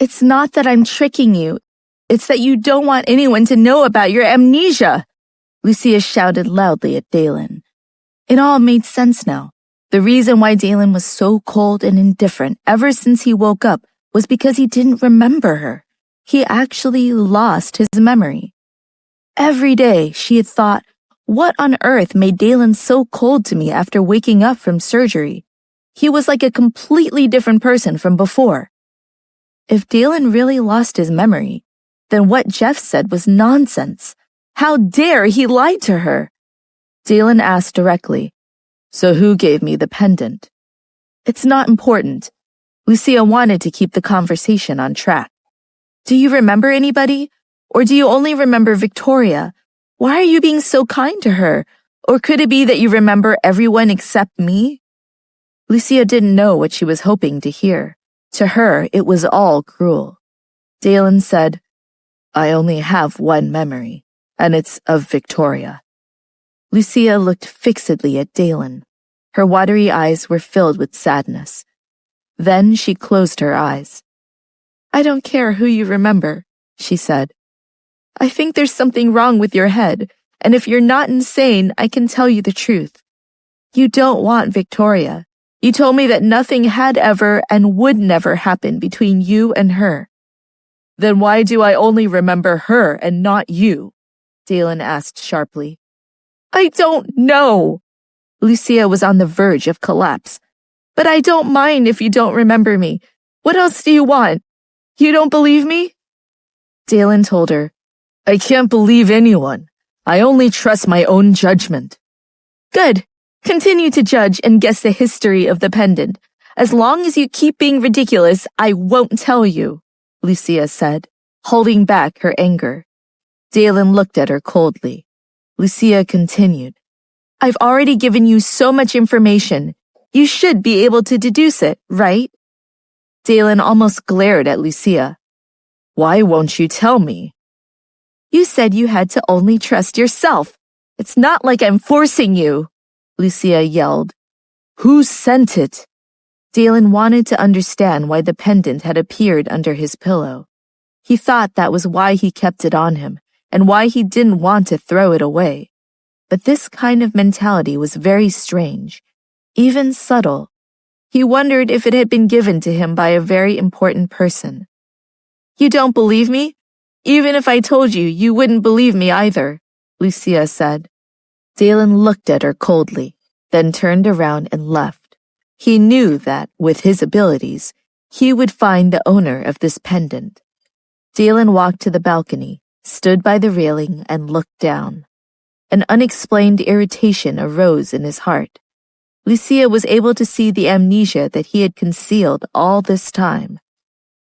It's not that I'm tricking you. It's that you don't want anyone to know about your amnesia, Lucia shouted loudly at Dalen. It all made sense now. The reason why Dalen was so cold and indifferent ever since he woke up was because he didn't remember her. He actually lost his memory. Every day she had thought, what on earth made Dalen so cold to me after waking up from surgery? He was like a completely different person from before. If Dalen really lost his memory, then what Jeff said was nonsense. How dare he lie to her? Dalen asked directly, So who gave me the pendant? It's not important. Lucia wanted to keep the conversation on track. Do you remember anybody? Or do you only remember Victoria? Why are you being so kind to her? Or could it be that you remember everyone except me? Lucia didn't know what she was hoping to hear. To her, it was all cruel. Dalen said, I only have one memory, and it's of Victoria. Lucia looked fixedly at Dalen. Her watery eyes were filled with sadness. Then she closed her eyes. I don't care who you remember, she said. I think there's something wrong with your head, and if you're not insane, I can tell you the truth. You don't want Victoria. You told me that nothing had ever and would never happen between you and her. Then why do I only remember her and not you? Dalen asked sharply. I don't know. Lucia was on the verge of collapse. But I don't mind if you don't remember me. What else do you want? You don't believe me? Dalen told her, I can't believe anyone. I only trust my own judgment. Good. Continue to judge and guess the history of the pendant. As long as you keep being ridiculous, I won't tell you, Lucia said, holding back her anger. Dalen looked at her coldly. Lucia continued, I've already given you so much information. You should be able to deduce it, right? Dalen almost glared at Lucia. Why won't you tell me? You said you had to only trust yourself. It's not like I'm forcing you, Lucia yelled. Who sent it? Dalen wanted to understand why the pendant had appeared under his pillow. He thought that was why he kept it on him and why he didn't want to throw it away. But this kind of mentality was very strange, even subtle. He wondered if it had been given to him by a very important person. You don't believe me? Even if I told you, you wouldn't believe me either, Lucia said. Dalen looked at her coldly, then turned around and left. He knew that, with his abilities, he would find the owner of this pendant. Dalen walked to the balcony, stood by the railing, and looked down. An unexplained irritation arose in his heart. Lucia was able to see the amnesia that he had concealed all this time.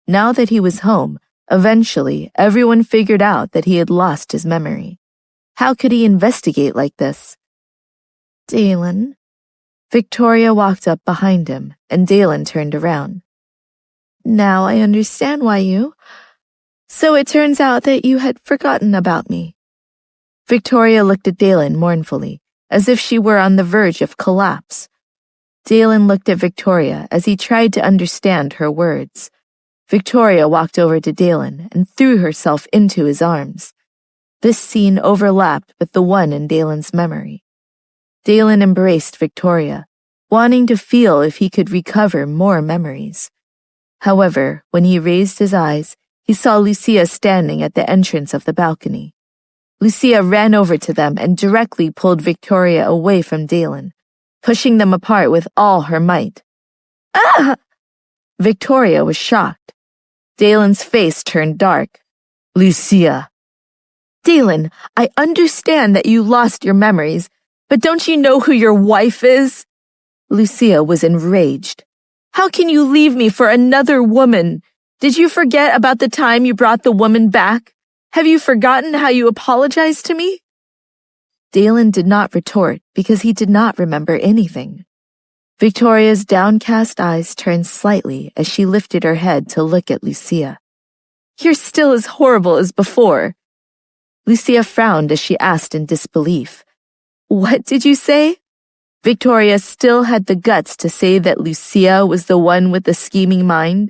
Now that he was home, eventually everyone figured out that he had lost his memory. How could he investigate like this? Dalen. Victoria walked up behind him, and Dalen turned around. Now I understand why you... So it turns out that you had forgotten about me. Victoria looked at Dalen mournfully, as if she were on the verge of collapse. Dalen looked at Victoria as he tried to understand her words. Victoria walked over to Dalen and threw herself into his arms. This scene overlapped with the one in Dalen's memory. Dalen embraced Victoria, wanting to feel if he could recover more memories. However, when he raised his eyes, he saw Lucia standing at the entrance of the balcony. Lucia ran over to them and directly pulled Victoria away from Dalen, pushing them apart with all her might. Ah! Victoria was shocked. Dalen's face turned dark. Lucia. Dalen, I understand that you lost your memories, but don't you know who your wife is? Lucia was enraged. How can you leave me for another woman? Did you forget about the time you brought the woman back? Have you forgotten how you apologized to me? Dalen did not retort because he did not remember anything. Victoria's downcast eyes turned slightly as she lifted her head to look at Lucia. You're still as horrible as before. Lucia frowned as she asked in disbelief. What did you say? Victoria still had the guts to say that Lucia was the one with the scheming mind.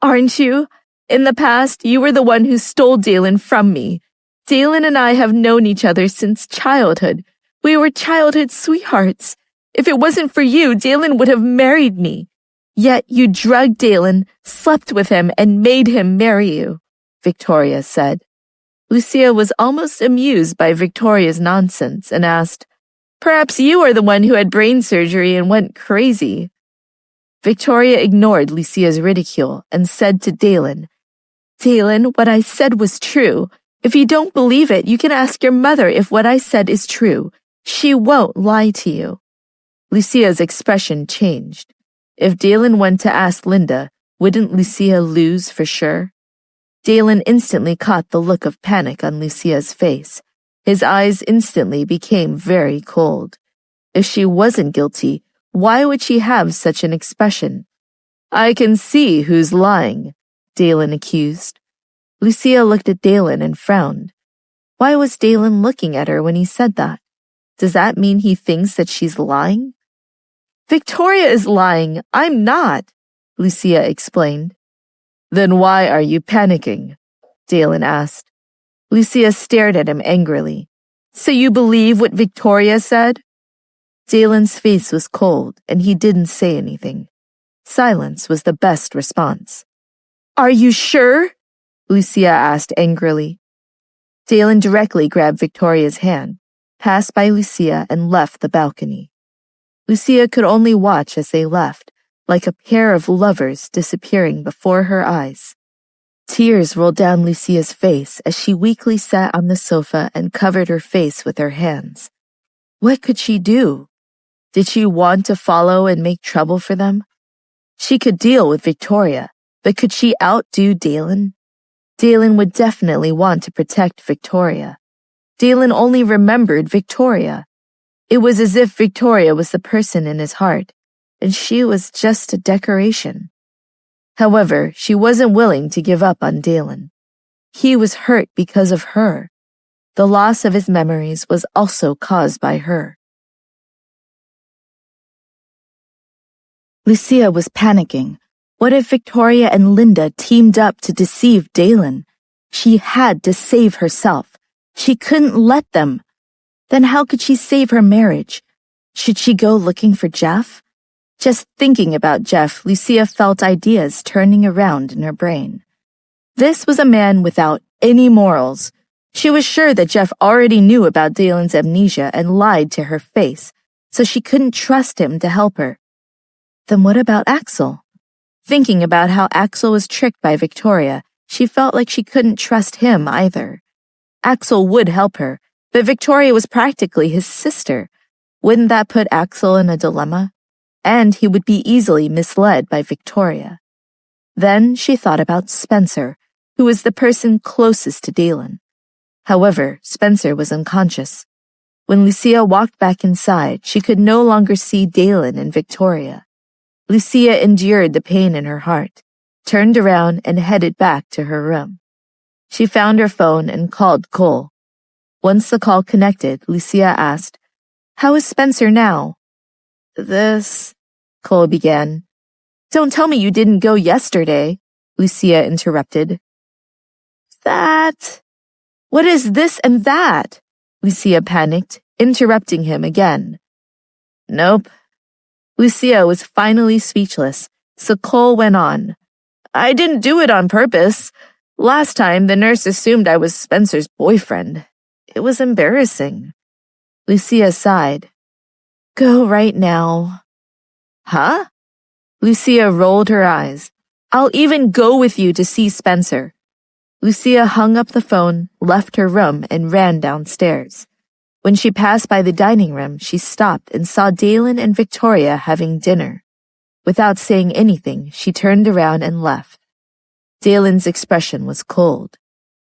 Aren't you? In the past, you were the one who stole Dalen from me. Dalen and I have known each other since childhood. We were childhood sweethearts. If it wasn't for you, Dalen would have married me. Yet you drugged Dalen, slept with him, and made him marry you, Victoria said. Lucia was almost amused by Victoria's nonsense and asked, "Perhaps you are the one who had brain surgery and went crazy." Victoria ignored Lucia's ridicule and said to Dalen, "Dalen, what I said was true. If you don't believe it, you can ask your mother if what I said is true. She won't lie to you." Lucia's expression changed. If Dalen went to ask Linda, wouldn't Lucia lose for sure? Dalen instantly caught the look of panic on Lucia's face. His eyes instantly became very cold. If she wasn't guilty, why would she have such an expression? "I can see who's lying," Dalen accused. Lucia looked at Dalen and frowned. Why was Dalen looking at her when he said that? Does that mean he thinks that she's lying? "Victoria is lying. I'm not," Lucia explained. "Then why are you panicking?" Dalen asked. Lucia stared at him angrily. "So you believe what Victoria said?" Dalen's face was cold, and he didn't say anything. Silence was the best response. "Are you sure?" Lucia asked angrily. Dalen directly grabbed Victoria's hand, passed by Lucia, and left the balcony. Lucia could only watch as they left, like a pair of lovers disappearing before her eyes. Tears rolled down Lucia's face as she weakly sat on the sofa and covered her face with her hands. What could she do? Did she want to follow and make trouble for them? She could deal with Victoria, but could she outdo Dalen? Dalen would definitely want to protect Victoria. Dalen only remembered Victoria. It was as if Victoria was the person in his heart, and she was just a decoration. However, she wasn't willing to give up on Dalen. He was hurt because of her. The loss of his memories was also caused by her. Lucia was panicking. What if Victoria and Linda teamed up to deceive Dalen? She had to save herself. She couldn't let them. Then how could she save her marriage? Should she go looking for Jeff? Just thinking about Jeff, Lucia felt ideas turning around in her brain. This was a man without any morals. She was sure that Jeff already knew about Dalen's amnesia and lied to her face, so she couldn't trust him to help her. Then what about Axel? Thinking about how Axel was tricked by Victoria, she felt like she couldn't trust him either. Axel would help her, but Victoria was practically his sister. Wouldn't that put Axel in a dilemma? And he would be easily misled by Victoria. Then she thought about Spencer, who was the person closest to Dalen. However, Spencer was unconscious. When Lucia walked back inside, she could no longer see Dalen and Victoria. Lucia endured the pain in her heart, turned around and headed back to her room. She found her phone and called Cole. Once the call connected, Lucia asked, "How is Spencer now?" Cole began. "Don't tell me you didn't go yesterday," Lucia interrupted. What is this and that?" Lucia panicked, interrupting him again. "Nope." Lucia was finally speechless, so Cole went on. "I didn't do it on purpose. Last time, the nurse assumed I was Spencer's boyfriend. It was embarrassing." Lucia sighed. "Go right now." "Huh?" Lucia rolled her eyes. "I'll even go with you to see Spencer." Lucia hung up the phone, left her room, and ran downstairs. When she passed by the dining room, she stopped and saw Dalen and Victoria having dinner. Without saying anything, she turned around and left. Dalen's expression was cold.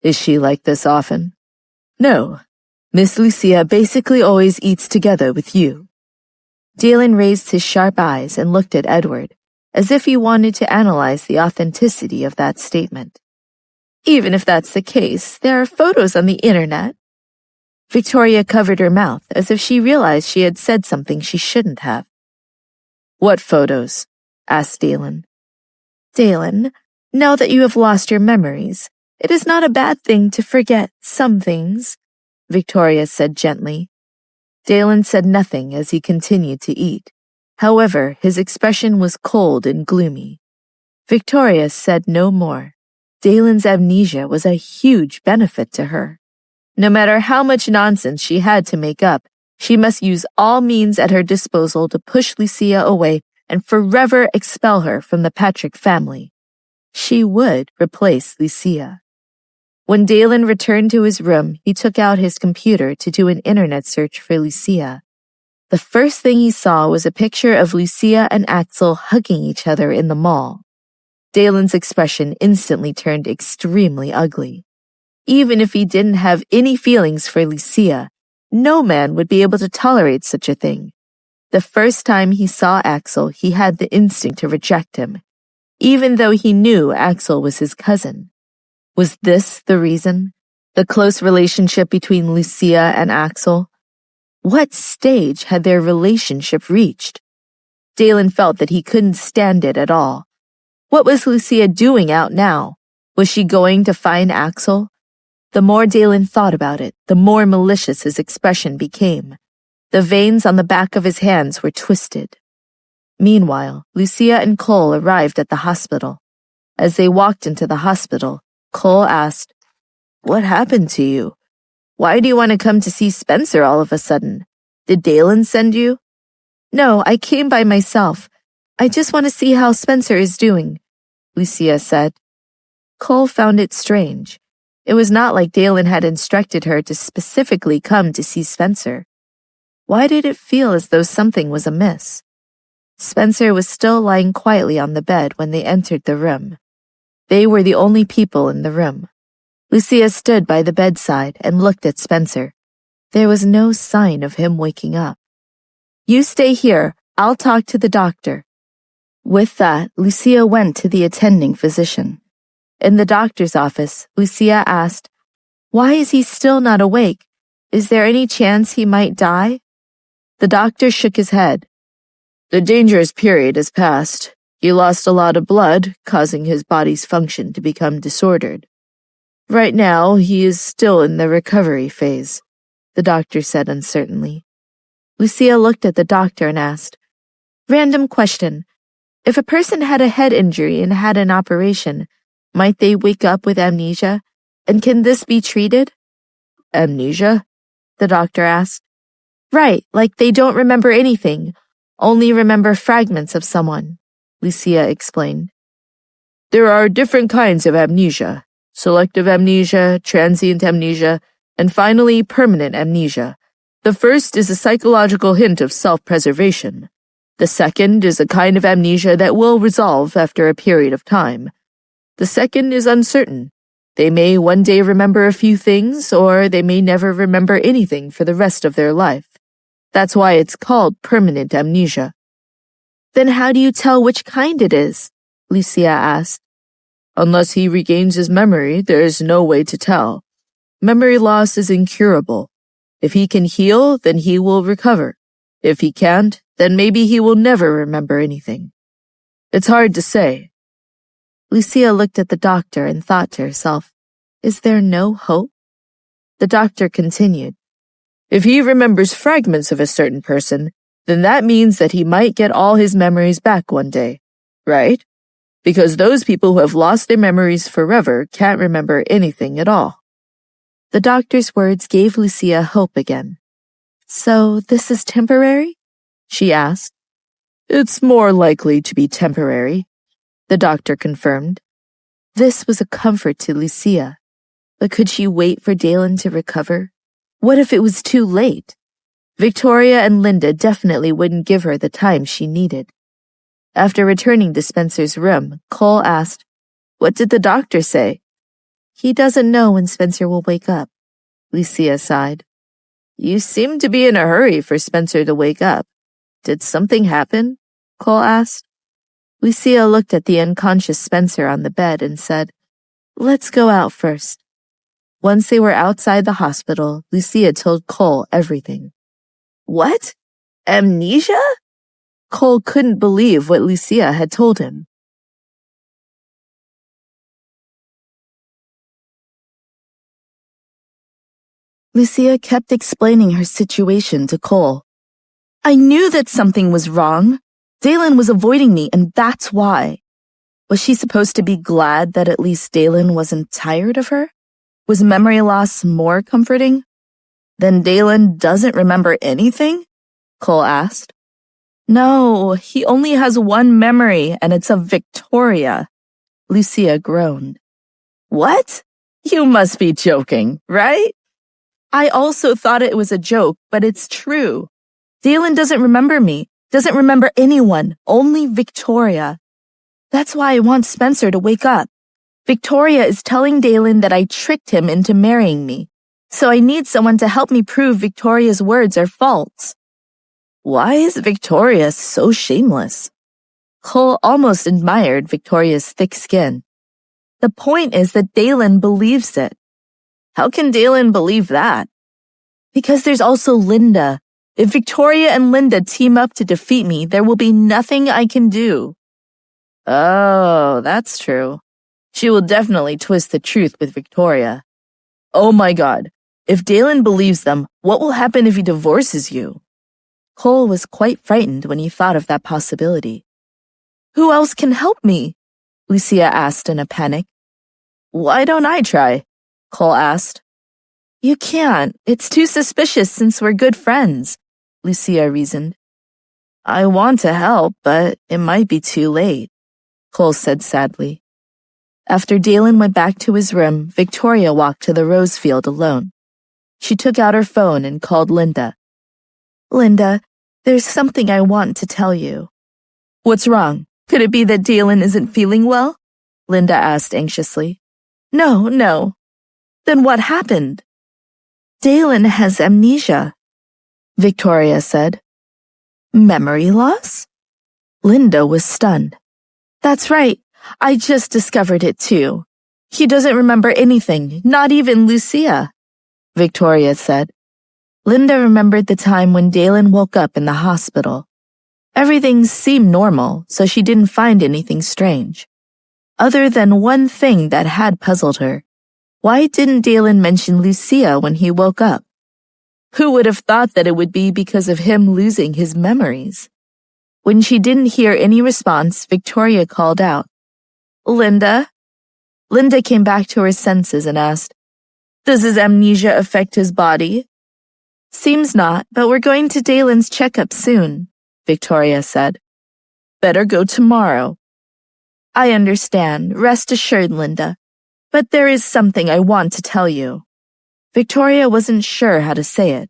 "Is she like this often?" "No. Miss Lucia basically always eats together with you." Dalen raised his sharp eyes and looked at Edward, as if he wanted to analyze the authenticity of that statement. "Even if that's the case, there are photos on the internet." Victoria covered her mouth as if she realized she had said something she shouldn't have. "What photos?" asked Dalen. "Dalen, Now that you have lost your memories, it is not a bad thing to forget some things, Victoria said gently. Dalen said nothing as he continued to eat. However, his expression was cold and gloomy. Victoria said no more. Dalen's amnesia was a huge benefit to her. No matter how much nonsense she had to make up, she must use all means at her disposal to push Lucia away and forever expel her from the Patrick family. She would replace Lucia. When Dalen returned to his room, he took out his computer to do an internet search for Lucia. The first thing he saw was a picture of Lucia and Axel hugging each other in the mall. Dalen's expression instantly turned extremely ugly. Even if he didn't have any feelings for Lucia, no man would be able to tolerate such a thing. The first time he saw Axel, he had the instinct to reject him, even though he knew Axel was his cousin. Was this the reason? The close relationship between Lucia and Axel? What stage had their relationship reached? Dalen felt that he couldn't stand it at all. What was Lucia doing out now? Was she going to find Axel? The more Dalen thought about it, the more malicious his expression became. The veins on the back of his hands were twisted. Meanwhile, Lucia and Cole arrived at the hospital. As they walked into the hospital, Cole asked, "What happened to you? Why do you want to come to see Spencer all of a sudden? Did Dalen send you?" "No, I came by myself. I just want to see how Spencer is doing," Lucia said. Cole found it strange. It was not like Dalen had instructed her to specifically come to see Spencer. Why did it feel as though something was amiss? Spencer was still lying quietly on the bed when they entered the room. They were the only people in the room. Lucia stood by the bedside and looked at Spencer. There was no sign of him waking up. "You stay here. I'll talk to the doctor." With that, Lucia went to the attending physician. In the doctor's office, Lucia asked, "Why is he still not awake? Is there any chance he might die?" The doctor shook his head. "The dangerous period has passed. He lost a lot of blood, causing his body's function to become disordered. Right now, he is still in the recovery phase," the doctor said uncertainly. Lucia looked at the doctor and asked, "Random question. If a person had a head injury and had an operation, might they wake up with amnesia? And can this be treated?" "Amnesia?" the doctor asked. "Right, like they don't remember anything, only remember fragments of someone," Lucia explained. "There are different kinds of amnesia: selective amnesia, transient amnesia, and finally permanent amnesia. The first is a psychological hint of self-preservation. The second is a kind of amnesia that will resolve after a period of time. The second is uncertain. They may one day remember a few things, or they may never remember anything for the rest of their life. That's why it's called permanent amnesia." "Then how do you tell which kind it is?" Lucia asked. "Unless he regains his memory, there is no way to tell. Memory loss is incurable. If he can heal, then he will recover. If he can't, then maybe he will never remember anything. It's hard to say." Lucia looked at the doctor and thought to herself, "Is there no hope?" The doctor continued, "If he remembers fragments of a certain person, then that means that he might get all his memories back one day, right? Because those people who have lost their memories forever can't remember anything at all." The doctor's words gave Lucia hope again. "So this is temporary?" she asked. "It's more likely to be temporary," the doctor confirmed. This was a comfort to Lucia. But could she wait for Dalen to recover? What if it was too late? Victoria and Linda definitely wouldn't give her the time she needed. After returning to Spencer's room, Cole asked, "What did the doctor say?" "He doesn't know when Spencer will wake up," Lucia sighed. "You seem to be in a hurry for Spencer to wake up. Did something happen?" Cole asked. Lucia looked at the unconscious Spencer on the bed and said, "Let's go out first." Once they were outside the hospital, Lucia told Cole everything. "What? Amnesia?" Cole couldn't believe what Lucia had told him. Lucia kept explaining her situation to Cole. I knew that something was wrong. Dalen was avoiding me, and that's why. Was she supposed to be glad that at least Dalen wasn't tired of her? Was memory loss more comforting? Then Dalen doesn't remember anything? Cole asked. No, he only has one memory, and it's of Victoria. Lucia groaned. What? You must be joking, right? I also thought it was a joke, but it's true. Dalen doesn't remember me, doesn't remember anyone, only Victoria. That's why I want Spencer to wake up. Victoria is telling Dalen that I tricked him into marrying me, so I need someone to help me prove Victoria's words are false. Why is Victoria so shameless? Cole almost admired Victoria's thick skin. The point is that Dalen believes it. How can Dalen believe that? Because there's also Linda. If Victoria and Linda team up to defeat me, there will be nothing I can do. Oh, that's true. She will definitely twist the truth with Victoria. Oh my God. If Dalen believes them, what will happen if he divorces you? Cole was quite frightened when he thought of that possibility. Who else can help me? Lucia asked in a panic. Why don't I try? Cole asked. You can't. It's too suspicious since we're good friends, Lucia reasoned. I want to help, but it might be too late, Cole said sadly. After Dalen went back to his room, Victoria walked to the rose field alone. She took out her phone and called Linda. Linda, there's something I want to tell you. What's wrong? Could it be that Dalen isn't feeling well? Linda asked anxiously. No. Then what happened? Dalen has amnesia, Victoria said. Memory loss? Linda was stunned. That's right. I just discovered it too. He doesn't remember anything, not even Lucia, Victoria said. Linda remembered the time when Dalen woke up in the hospital. Everything seemed normal, so she didn't find anything strange. Other than one thing that had puzzled her. Why didn't Dalen mention Lucia when he woke up? Who would have thought that it would be because of him losing his memories? When she didn't hear any response, Victoria called out, Linda? Linda came back to her senses and asked, Does his amnesia affect his body? Seems not, but we're going to Dalen's checkup soon, Victoria said. Better go tomorrow. I understand. Rest assured, Linda. But there is something I want to tell you. Victoria wasn't sure how to say it.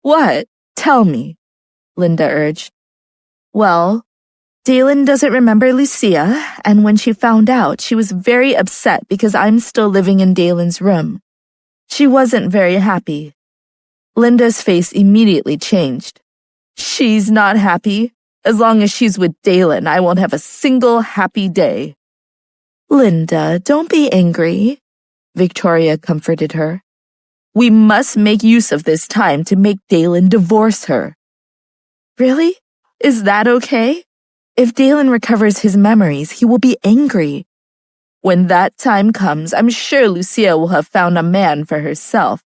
What? Tell me, Linda urged. Well, Dalen doesn't remember Lucia, and when she found out, she was very upset because I'm still living in Dalen's room. She wasn't very happy. Linda's face immediately changed. She's not happy. As long as she's with Dalen, I won't have a single happy day. Linda, don't be angry, Victoria comforted her. We must make use of this time to make Dalen divorce her. Really? Is that okay? If Dalen recovers his memories, he will be angry. When that time comes, I'm sure Lucia will have found a man for herself,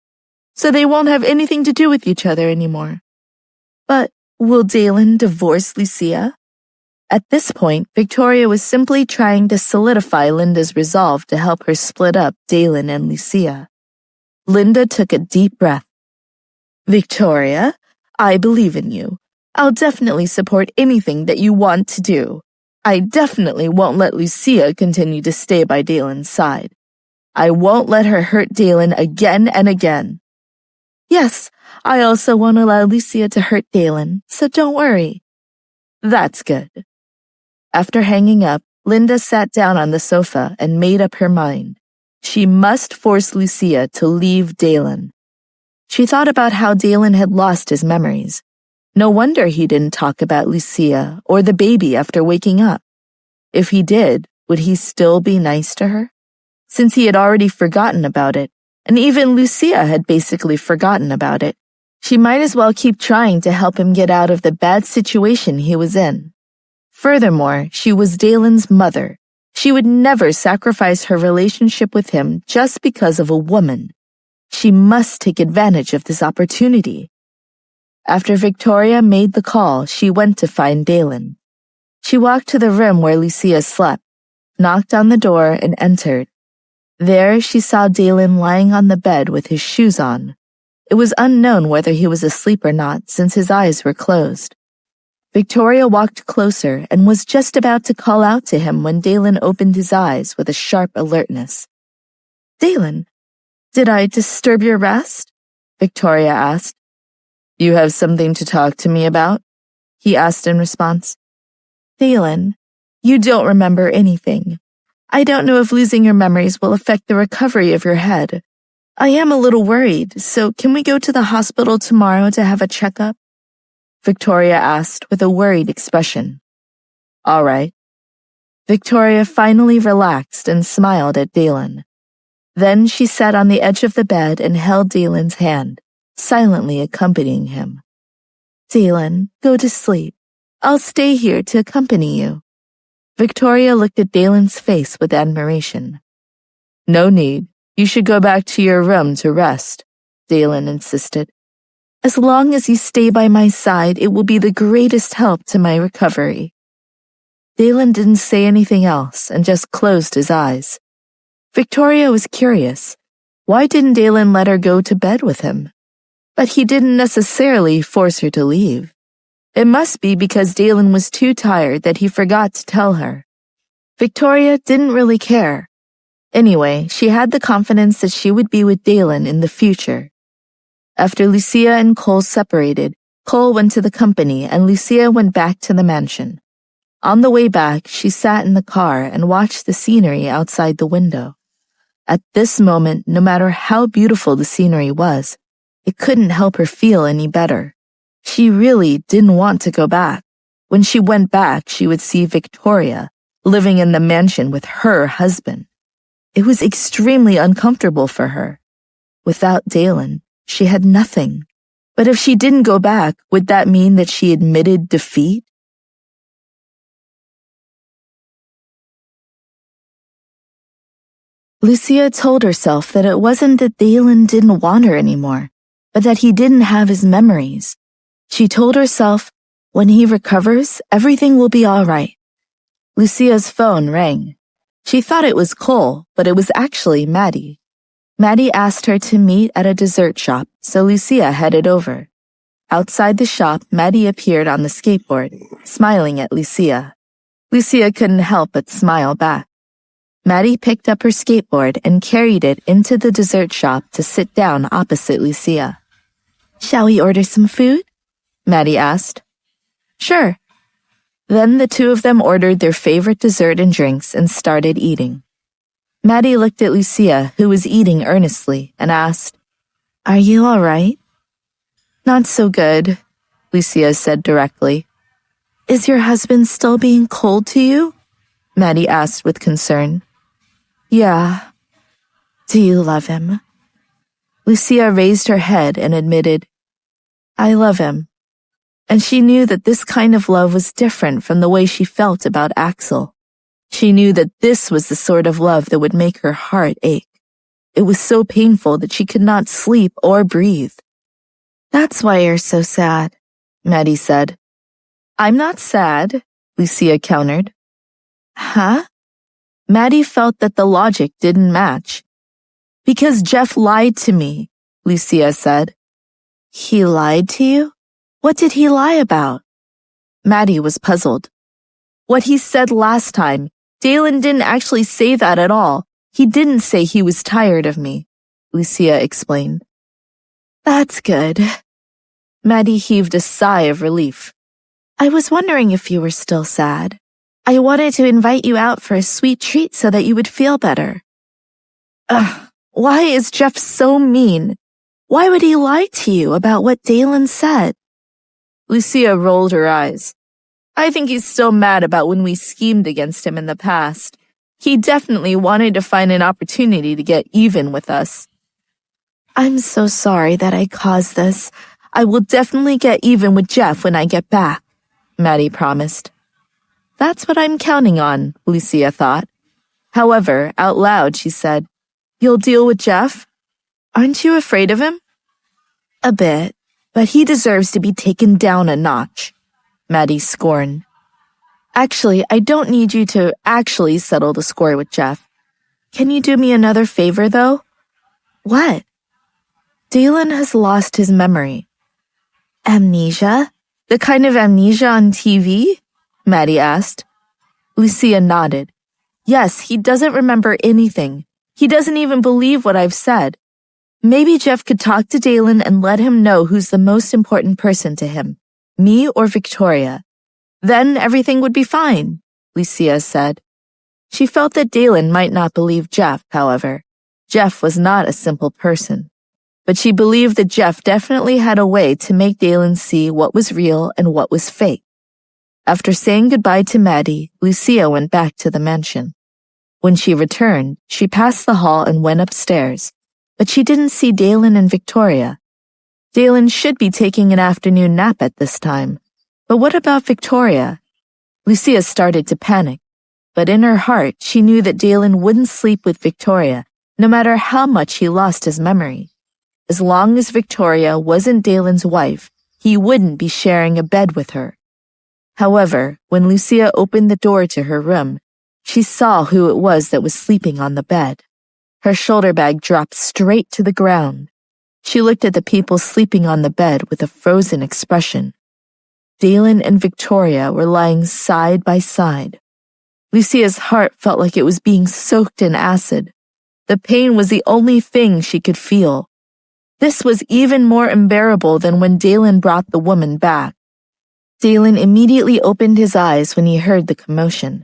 so they won't have anything to do with each other anymore. But will Dalen divorce Lucia? At this point, Victoria was simply trying to solidify Linda's resolve to help her split up Dalen and Lucia. Linda took a deep breath. Victoria, I believe in you. I'll definitely support anything that you want to do. I definitely won't let Lucia continue to stay by Dalen's side. I won't let her hurt Dalen again and again. Yes, I also won't allow Lucia to hurt Dalen, so don't worry. That's good. After hanging up, Linda sat down on the sofa and made up her mind. She must force Lucia to leave Dalen. She thought about how Dalen had lost his memories. No wonder he didn't talk about Lucia or the baby after waking up. If he did, would he still be nice to her? Since he had already forgotten about it, and even Lucia had basically forgotten about it, she might as well keep trying to help him get out of the bad situation he was in. Furthermore, she was Dalen's mother. She would never sacrifice her relationship with him just because of a woman. She must take advantage of this opportunity. After Victoria made the call, she went to find Dalen. She walked to the room where Lucia slept, knocked on the door, and entered. There she saw Dalen lying on the bed with his shoes on. It was unknown whether he was asleep or not since his eyes were closed. Victoria walked closer and was just about to call out to him when Dalen opened his eyes with a sharp alertness. "Dalen, did I disturb your rest?" Victoria asked. "You have something to talk to me about?" he asked in response. "Dalen, you don't remember anything. I don't know if losing your memories will affect the recovery of your head. I am a little worried, so can we go to the hospital tomorrow to have a checkup?" Victoria asked with a worried expression. "All right." Victoria finally relaxed and smiled at Dalen. Then she sat on the edge of the bed and held Dalen's hand, silently accompanying him. "Dalen, go to sleep. I'll stay here to accompany you." Victoria looked at Dalen's face with admiration. "No need. You should go back to your room to rest," Dalen insisted. "As long as you stay by my side, it will be the greatest help to my recovery." Dalen didn't say anything else and just closed his eyes. Victoria was curious. Why didn't Dalen let her go to bed with him? But he didn't necessarily force her to leave. It must be because Dalen was too tired that he forgot to tell her. Victoria didn't really care. Anyway, she had the confidence that she would be with Dalen in the future. After Lucia and Cole separated, Cole went to the company and Lucia went back to the mansion. On the way back, she sat in the car and watched the scenery outside the window. At this moment, no matter how beautiful the scenery was, it couldn't help her feel any better. She really didn't want to go back. When she went back, she would see Victoria living in the mansion with her husband. It was extremely uncomfortable for her. Without Dalen, she had nothing. But if she didn't go back, would that mean that she admitted defeat? Lucia told herself that it wasn't that Dalen didn't want her anymore, but that he didn't have his memories. She told herself, when he recovers, everything will be all right. Lucia's phone rang. She thought it was Cole, but it was actually Maddie. Maddie asked her to meet at a dessert shop, so Lucia headed over. Outside the shop, Maddie appeared on the skateboard, smiling at Lucia. Lucia couldn't help but smile back. Maddie picked up her skateboard and carried it into the dessert shop to sit down opposite Lucia. "Shall we order some food?" Maddie asked. "Sure." Then the two of them ordered their favorite dessert and drinks and started eating. Maddie looked at Lucia, who was eating earnestly, and asked, "Are you all right?" "Not so good," Lucia said directly. "Is your husband still being cold to you?" Maddie asked with concern. "Yeah." "Do you love him?" Lucia raised her head and admitted, "I love him." And she knew that this kind of love was different from the way she felt about Axel. She knew that this was the sort of love that would make her heart ache. It was so painful that she could not sleep or breathe. "That's why you're so sad," Maddie said. "I'm not sad," Lucia countered. "Huh?" Maddie felt that the logic didn't match. "Because Jeff lied to me," Lucia said. "He lied to you? What did he lie about?" Maddie was puzzled. "What he said last time. Dalen didn't actually say that at all. He didn't say he was tired of me," Lucia explained. "That's good." Maddie heaved a sigh of relief. "I was wondering if you were still sad. I wanted to invite you out for a sweet treat so that you would feel better." Ugh, why is Jeff so mean? Why would he lie to you about what Dalen said? Lucia rolled her eyes. "I think he's still mad about when we schemed against him in the past. He definitely wanted to find an opportunity to get even with us." "I'm so sorry that I caused this. I will definitely get even with Jeff when I get back," Maddie promised. That's what I'm counting on, Lucia thought. However, out loud she said, "You'll deal with Jeff?" Aren't you afraid of him? A bit, but he deserves to be taken down a notch, Maddie scorned. Actually, I don't need you to actually settle the score with Jeff. Can you do me another favor, though? What? Dalen has lost his memory. Amnesia? The kind of amnesia on TV? Maddie asked. Lucia nodded. Yes, he doesn't remember anything. He doesn't even believe what I've said. Maybe Jeff could talk to Dalen and let him know who's the most important person to him, me or Victoria. Then everything would be fine, Lucia said. She felt that Dalen might not believe Jeff, however. Jeff was not a simple person. But she believed that Jeff definitely had a way to make Dalen see what was real and what was fake. After saying goodbye to Maddie, Lucia went back to the mansion. When she returned, she passed the hall and went upstairs, but she didn't see Dalen and Victoria. Dalen should be taking an afternoon nap at this time. But what about Victoria? Lucia started to panic, but in her heart, she knew that Dalen wouldn't sleep with Victoria, no matter how much he lost his memory. As long as Victoria wasn't Dalen's wife, he wouldn't be sharing a bed with her. However, when Lucia opened the door to her room, she saw who it was that was sleeping on the bed. Her shoulder bag dropped straight to the ground. She looked at the people sleeping on the bed with a frozen expression. Dalen and Victoria were lying side by side. Lucia's heart felt like it was being soaked in acid. The pain was the only thing she could feel. This was even more unbearable than when Dalen brought the woman back. Dalen immediately opened his eyes when he heard the commotion.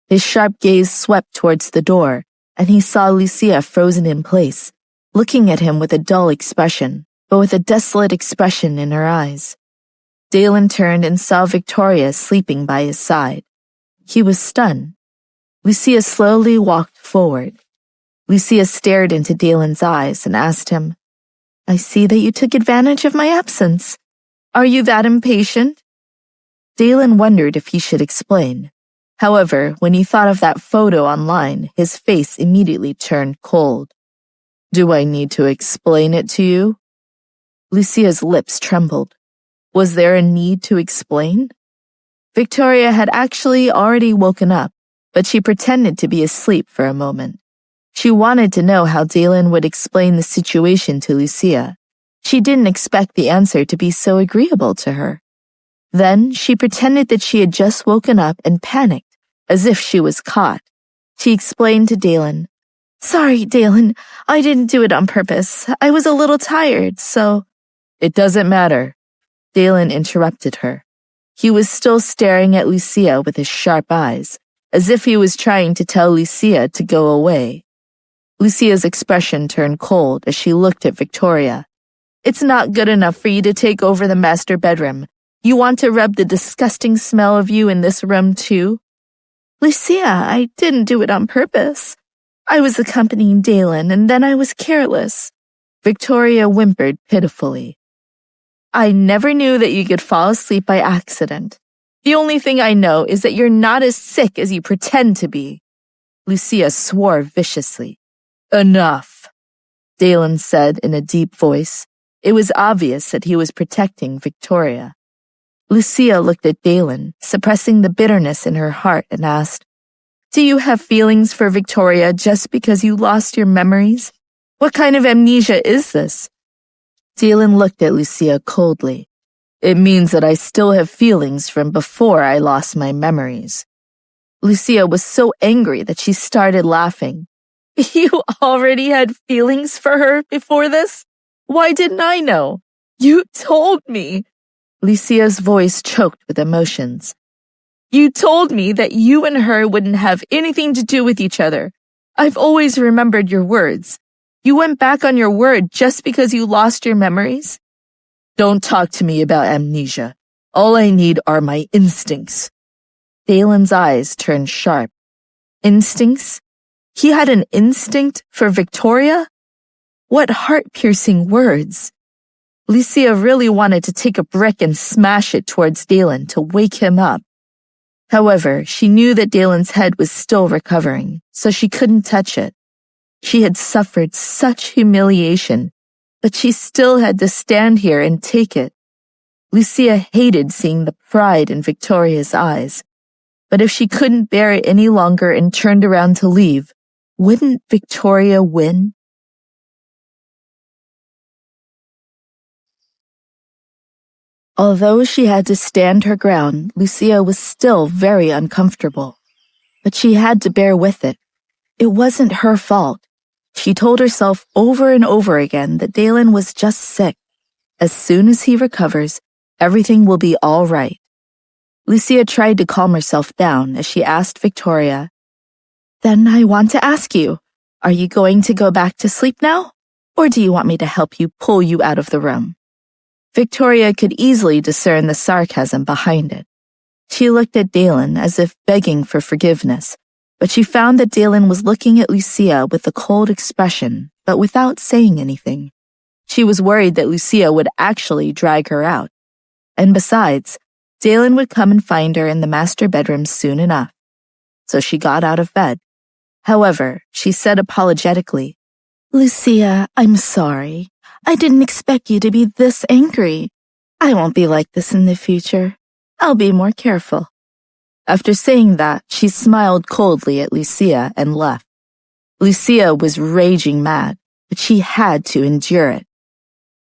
His sharp gaze swept towards the door, and he saw Lucia frozen in place, looking at him with a dull expression, but with a desolate expression in her eyes. Dalen turned and saw Victoria sleeping by his side. He was stunned. Lucia slowly walked forward. Lucia stared into Dalen's eyes and asked him, I see that you took advantage of my absence. Are you that impatient? Dalen wondered if he should explain. However, when he thought of that photo online, his face immediately turned cold. Do I need to explain it to you? Lucia's lips trembled. Was there a need to explain? Victoria had actually already woken up, but she pretended to be asleep for a moment. She wanted to know how Dalen would explain the situation to Lucia. She didn't expect the answer to be so agreeable to her. Then she pretended that she had just woken up and panicked, as if she was caught. She explained to Dalen, Sorry, Dalen, I didn't do it on purpose. I was a little tired, so... It doesn't matter. Dalen interrupted her. He was still staring at Lucia with his sharp eyes, as if he was trying to tell Lucia to go away. Lucia's expression turned cold as she looked at Victoria. It's not good enough for you to take over the master bedroom. You want to rub the disgusting smell of you in this room too? Lucia, I didn't do it on purpose. I was accompanying Dalen and then I was careless. Victoria whimpered pitifully. I never knew that you could fall asleep by accident. The only thing I know is that you're not as sick as you pretend to be. Lucia swore viciously. Enough, Dalen said in a deep voice. It was obvious that he was protecting Victoria. Lucia looked at Dalen, suppressing the bitterness in her heart, and asked, Do you have feelings for Victoria just because you lost your memories? What kind of amnesia is this? Dalen looked at Lucia coldly. It means that I still have feelings from before I lost my memories. Lucia was so angry that she started laughing. You already had feelings for her before this? Why didn't I know? You told me. Lucia's voice choked with emotions. You told me that you and her wouldn't have anything to do with each other. I've always remembered your words. You went back on your word just because you lost your memories? Don't talk to me about amnesia. All I need are my instincts. Dalen's eyes turned sharp. Instincts? He had an instinct for Victoria? What heart-piercing words. Lucia really wanted to take a brick and smash it towards Dalen to wake him up. However, she knew that Dalen's head was still recovering, so she couldn't touch it. She had suffered such humiliation but she still had to stand here and take it. Lucia hated seeing the pride in Victoria's eyes, but if she couldn't bear it any longer and turned around to leave, wouldn't Victoria win? Although she had to stand her ground, Lucia was still very uncomfortable. But she had to bear with it. It wasn't her fault. She told herself over and over again that Dalen was just sick. As soon as he recovers, everything will be all right. Lucia tried to calm herself down as she asked Victoria, "Then I want to ask you, are you going to go back to sleep now? Or do you want me to help you pull you out of the room?" Victoria could easily discern the sarcasm behind it. She looked at Dalen as if begging for forgiveness, but she found that Dalen was looking at Lucia with a cold expression, but without saying anything. She was worried that Lucia would actually drag her out. And besides, Dalen would come and find her in the master bedroom soon enough. So she got out of bed. However, she said apologetically, "Lucia, I'm sorry. I didn't expect you to be this angry. I won't be like this in the future. I'll be more careful." After saying that, she smiled coldly at Lucia and left. Lucia was raging mad, but she had to endure it.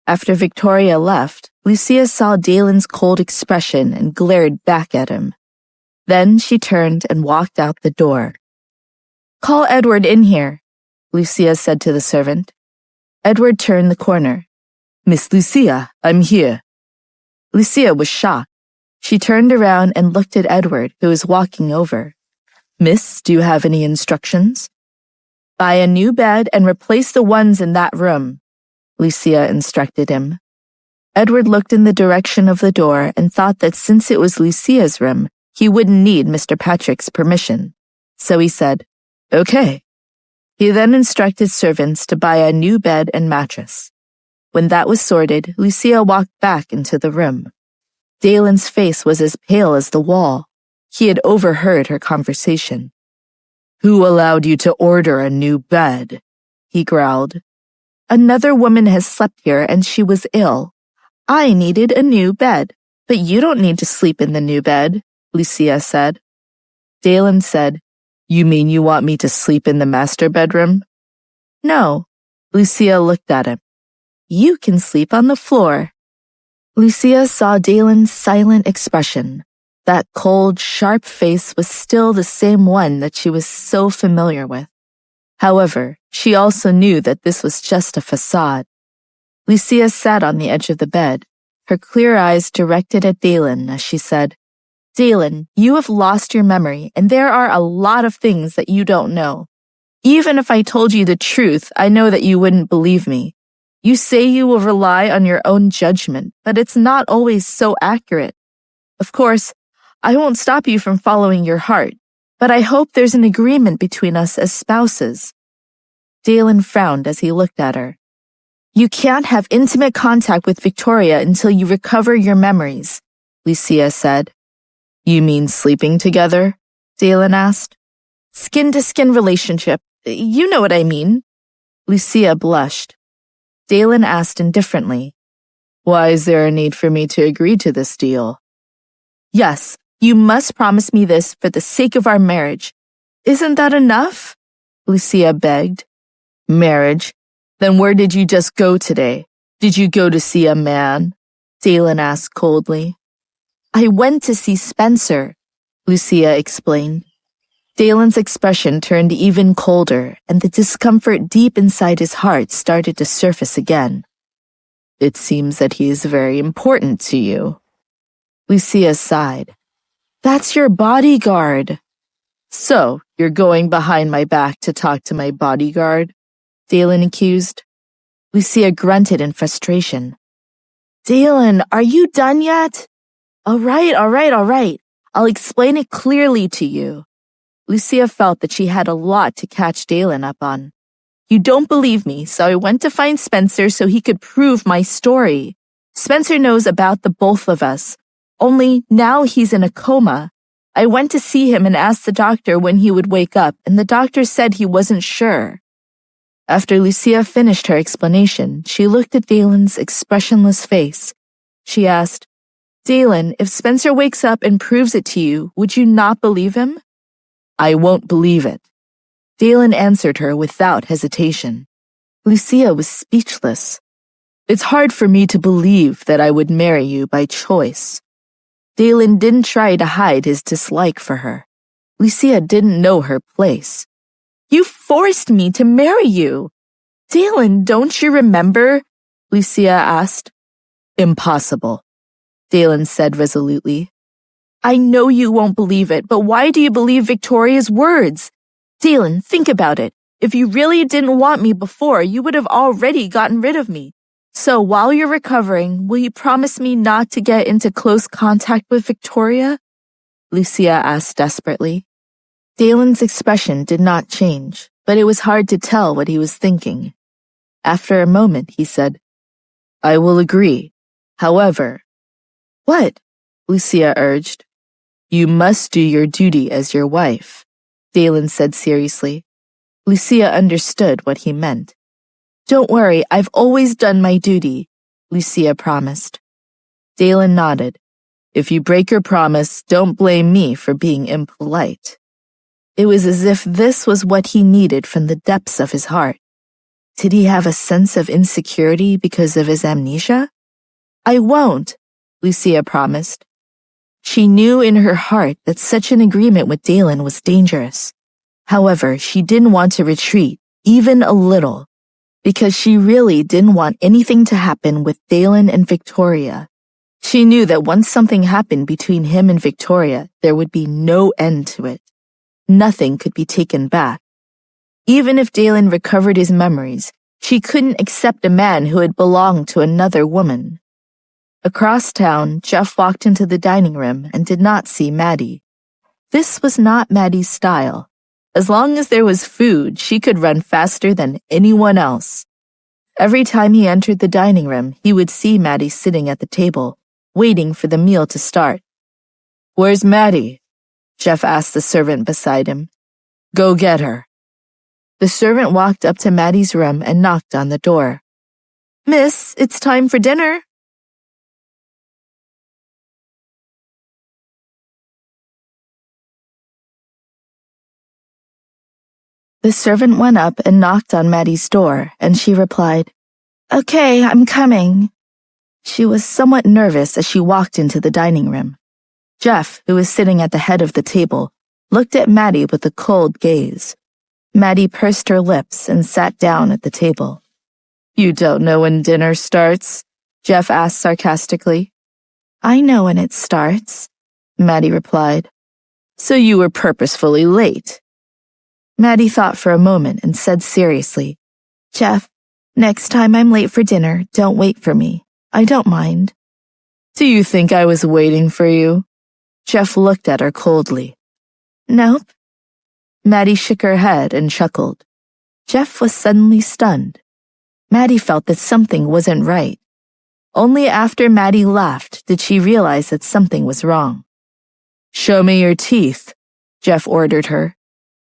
After Victoria left, Lucia saw Dalen's cold expression and glared back at him. Then she turned and walked out the door. "Call Edward in here," Lucia said to the servant. Edward turned the corner. "Miss Lucia, I'm here." Lucia was shocked. She turned around and looked at Edward, who was walking over. "Miss, do you have any instructions?" "Buy a new bed and replace the ones in that room," Lucia instructed him. Edward looked in the direction of the door and thought that since it was Lucia's room, he wouldn't need Mr. Patrick's permission. So he said, "Okay." He then instructed servants to buy a new bed and mattress. When that was sorted, Lucia walked back into the room. Dalen's face was as pale as the wall. He had overheard her conversation. "Who allowed you to order a new bed?" he growled. "Another woman has slept here and she was ill. I needed a new bed, but you don't need to sleep in the new bed," Lucia said. Dalen said, "You mean you want me to sleep in the master bedroom?" "No." Lucia looked at him. "You can sleep on the floor." Lucia saw Dalen's silent expression. That cold, sharp face was still the same one that she was so familiar with. However, she also knew that this was just a facade. Lucia sat on the edge of the bed, her clear eyes directed at Dalen as she said, "Dalen, you have lost your memory, and there are a lot of things that you don't know. Even if I told you the truth, I know that you wouldn't believe me. You say you will rely on your own judgment, but it's not always so accurate. Of course, I won't stop you from following your heart, but I hope there's an agreement between us as spouses." Dalen frowned as he looked at her. "You can't have intimate contact with Victoria until you recover your memories," Lucia said. "You mean sleeping together?" Dalen asked. "Skin-to-skin relationship. You know what I mean." Lucia blushed. Dalen asked indifferently, "Why is there a need for me to agree to this deal?" "Yes, you must promise me this for the sake of our marriage. Isn't that enough?" Lucia begged. "Marriage? Then where did you just go today? Did you go to see a man?" Dalen asked coldly. "I went to see Spencer," Lucia explained. Dalen's expression turned even colder, and the discomfort deep inside his heart started to surface again. "It seems that he is very important to you." Lucia sighed. "That's your bodyguard." "So, you're going behind my back to talk to my bodyguard?" Dalen accused. Lucia grunted in frustration. "Dalen, are you done yet?" All right. I'll explain it clearly to you." Lucia felt that she had a lot to catch Dalen up on. "You don't believe me, so I went to find Spencer so he could prove my story. Spencer knows about the both of us. Only now he's in a coma. I went to see him and asked the doctor when he would wake up, and the doctor said he wasn't sure." After Lucia finished her explanation, she looked at Dalen's expressionless face. She asked, Dalen, if Spencer wakes up and proves it to you, would you not believe him? I won't believe it. Dalen answered her without hesitation. Lucia was speechless. It's hard for me to believe that I would marry you by choice. Dalen didn't try to hide his dislike for her. Lucia didn't know her place. You forced me to marry you. Dalen, don't you remember? Lucia asked. Impossible, Dalen said resolutely. I know you won't believe it, but why do you believe Victoria's words? Dalen, think about it. If you really didn't want me before, you would have already gotten rid of me. So while you're recovering, will you promise me not to get into close contact with Victoria? Lucia asked desperately. Dalen's expression did not change, but it was hard to tell what he was thinking. After a moment, he said, I will agree. However, what? Lucia urged. You must do your duty as your wife, Dalen said seriously. Lucia understood what he meant. Don't worry, I've always done my duty, Lucia promised. Dalen nodded. If you break your promise, don't blame me for being impolite. It was as if this was what he needed from the depths of his heart. Did he have a sense of insecurity because of his amnesia? I won't, Lucia promised. She knew in her heart that such an agreement with Dalen was dangerous. However, she didn't want to retreat, even a little, because she really didn't want anything to happen with Dalen and Victoria. She knew that once something happened between him and Victoria, there would be no end to it. Nothing could be taken back. Even if Dalen recovered his memories, she couldn't accept a man who had belonged to another woman. Across town, Jeff walked into the dining room and did not see Maddie. This was not Maddie's style. As long as there was food, she could run faster than anyone else. Every time he entered the dining room, he would see Maddie sitting at the table, waiting for the meal to start. Where's Maddie? Jeff asked the servant beside him. Go get her. The servant walked up to Maddie's room and knocked on the door. Miss, it's time for dinner. The servant went up and knocked on Maddie's door, and she replied, Okay, I'm coming. She was somewhat nervous as she walked into the dining room. Jeff, who was sitting at the head of the table, looked at Maddie with a cold gaze. Maddie pursed her lips and sat down at the table. You don't know when dinner starts? Jeff asked sarcastically. I know when it starts, Maddie replied. So you were purposefully late. Maddie thought for a moment and said seriously, Jeff, next time I'm late for dinner, don't wait for me. I don't mind. Do you think I was waiting for you? Jeff looked at her coldly. Nope. Maddie shook her head and chuckled. Jeff was suddenly stunned. Maddie felt that something wasn't right. Only after Maddie laughed did she realize that something was wrong. Show me your teeth, Jeff ordered her.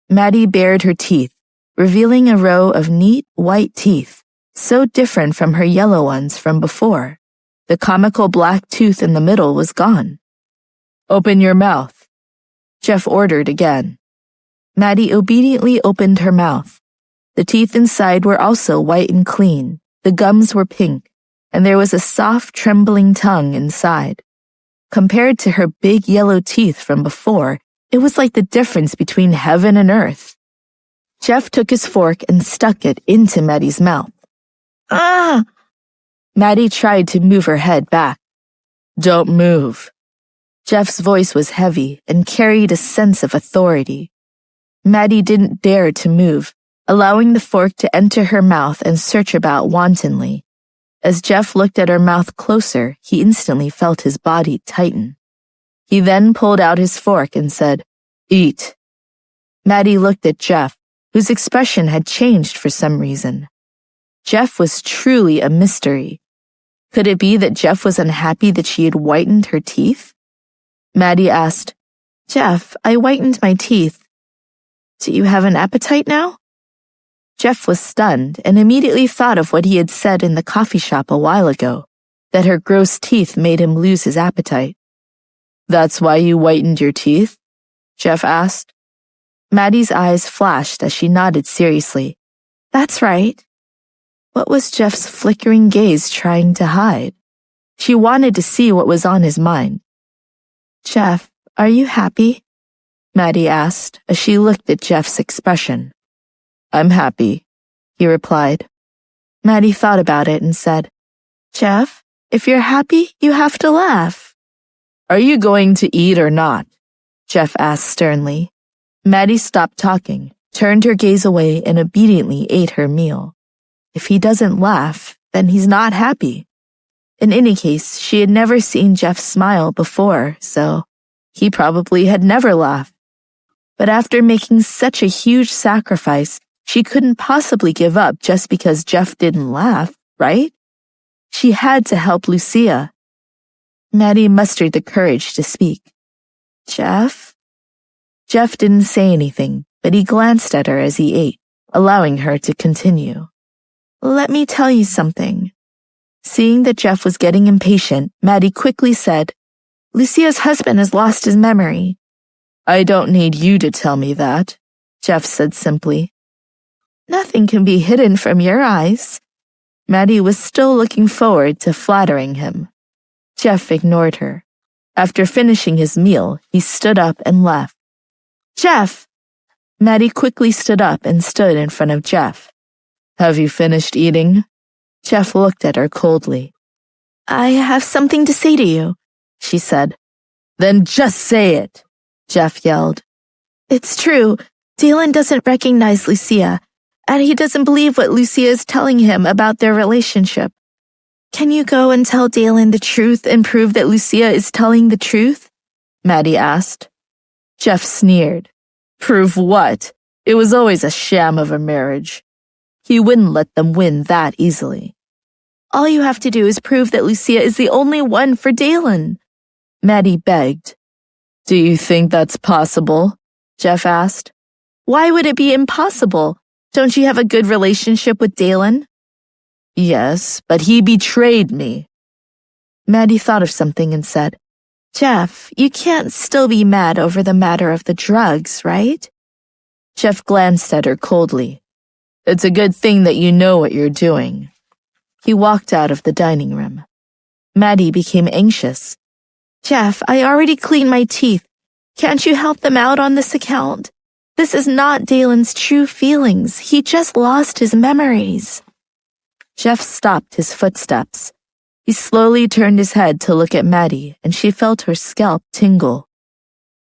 Maddie bared her teeth, revealing a row of neat white teeth, so different from her yellow ones from before. The comical black tooth in the middle was gone. Open your mouth, Jeff ordered again. Maddie obediently opened her mouth. The teeth inside were also white and clean, the gums were pink, and there was a soft, trembling tongue inside. Compared to her big yellow teeth from before, it was like the difference between heaven and earth. Jeff took his fork and stuck it into Maddie's mouth. Ah! Maddie tried to move her head back. Don't move. Jeff's voice was heavy and carried a sense of authority. Maddie didn't dare to move, allowing the fork to enter her mouth and search about wantonly. As Jeff looked at her mouth closer, he instantly felt his body tighten. He then pulled out his fork and said, Eat. Maddie looked at Jeff, whose expression had changed for some reason. Jeff was truly a mystery. Could it be that Jeff was unhappy that she had whitened her teeth? Maddie asked, Jeff, I whitened my teeth. Do you have an appetite now? Jeff was stunned and immediately thought of what he had said in the coffee shop a while ago, that her gross teeth made him lose his appetite. "That's why you whitened your teeth?" Jeff asked. Maddie's eyes flashed as she nodded seriously. "That's right." What was Jeff's flickering gaze trying to hide? She wanted to see what was on his mind. "Jeff, are you happy?" Maddie asked as she looked at Jeff's expression. "I'm happy," he replied. Maddie thought about it and said, "Jeff, if you're happy, you have to laugh." "Are you going to eat or not?" Jeff asked sternly. Maddie stopped talking, turned her gaze away, and obediently ate her meal. If he doesn't laugh, then he's not happy. In any case, she had never seen Jeff smile before, so he probably had never laughed. But after making such a huge sacrifice, she couldn't possibly give up just because Jeff didn't laugh, right? She had to help Lucia. Maddie mustered the courage to speak. "Jeff?" Jeff didn't say anything, but he glanced at her as he ate, allowing her to continue. "Let me tell you something." Seeing that Jeff was getting impatient, Maddie quickly said, "Lucia's husband has lost his memory." "I don't need you to tell me that," Jeff said simply. "Nothing can be hidden from your eyes." Maddie was still looking forward to flattering him. Jeff ignored her. After finishing his meal, he stood up and left. "Jeff!" Maddie quickly stood up and stood in front of Jeff. "Have you finished eating?" Jeff looked at her coldly. "I have something to say to you," she said. "Then just say it," Jeff yelled. "It's true. Dalen doesn't recognize Lucia, and he doesn't believe what Lucia is telling him about their relationship. Can you go and tell Dalen the truth and prove that Lucia is telling the truth?" Maddie asked. Jeff sneered. "Prove what? It was always a sham of a marriage." He wouldn't let them win that easily. "All you have to do is prove that Lucia is the only one for Dalen," Maddie begged. "Do you think that's possible?" Jeff asked. "Why would it be impossible? Don't you have a good relationship with Dalen?" "Yes, but he betrayed me." Maddie thought of something and said, "Jeff, you can't still be mad over the matter of the drugs, right?" Jeff glanced at her coldly. "It's a good thing that you know what you're doing." He walked out of the dining room. Maddie became anxious. "Jeff, I already cleaned my teeth. Can't you help them out on this account? This is not Dalen's true feelings. He just lost his memories." Jeff stopped his footsteps. He slowly turned his head to look at Maddie, and she felt her scalp tingle.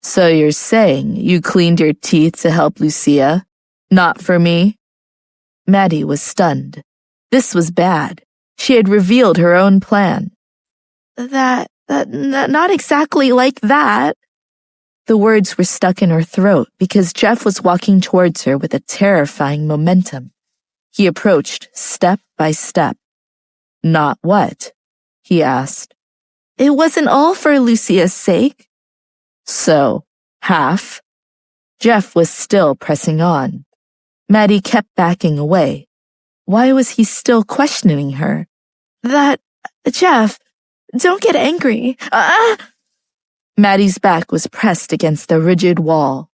"So you're saying you cleaned your teeth to help Lucia, not for me?" Maddie was stunned. This was bad. She had revealed her own plan. Not exactly like that." The words were stuck in her throat because Jeff was walking towards her with a terrifying momentum. He approached step by step. "Not what?" he asked. "It wasn't all for Lucia's sake." "So, half?" Jeff was still pressing on. Maddie kept backing away. Why was he still questioning her? Jeff, don't get angry. Maddie's back was pressed against the rigid wall.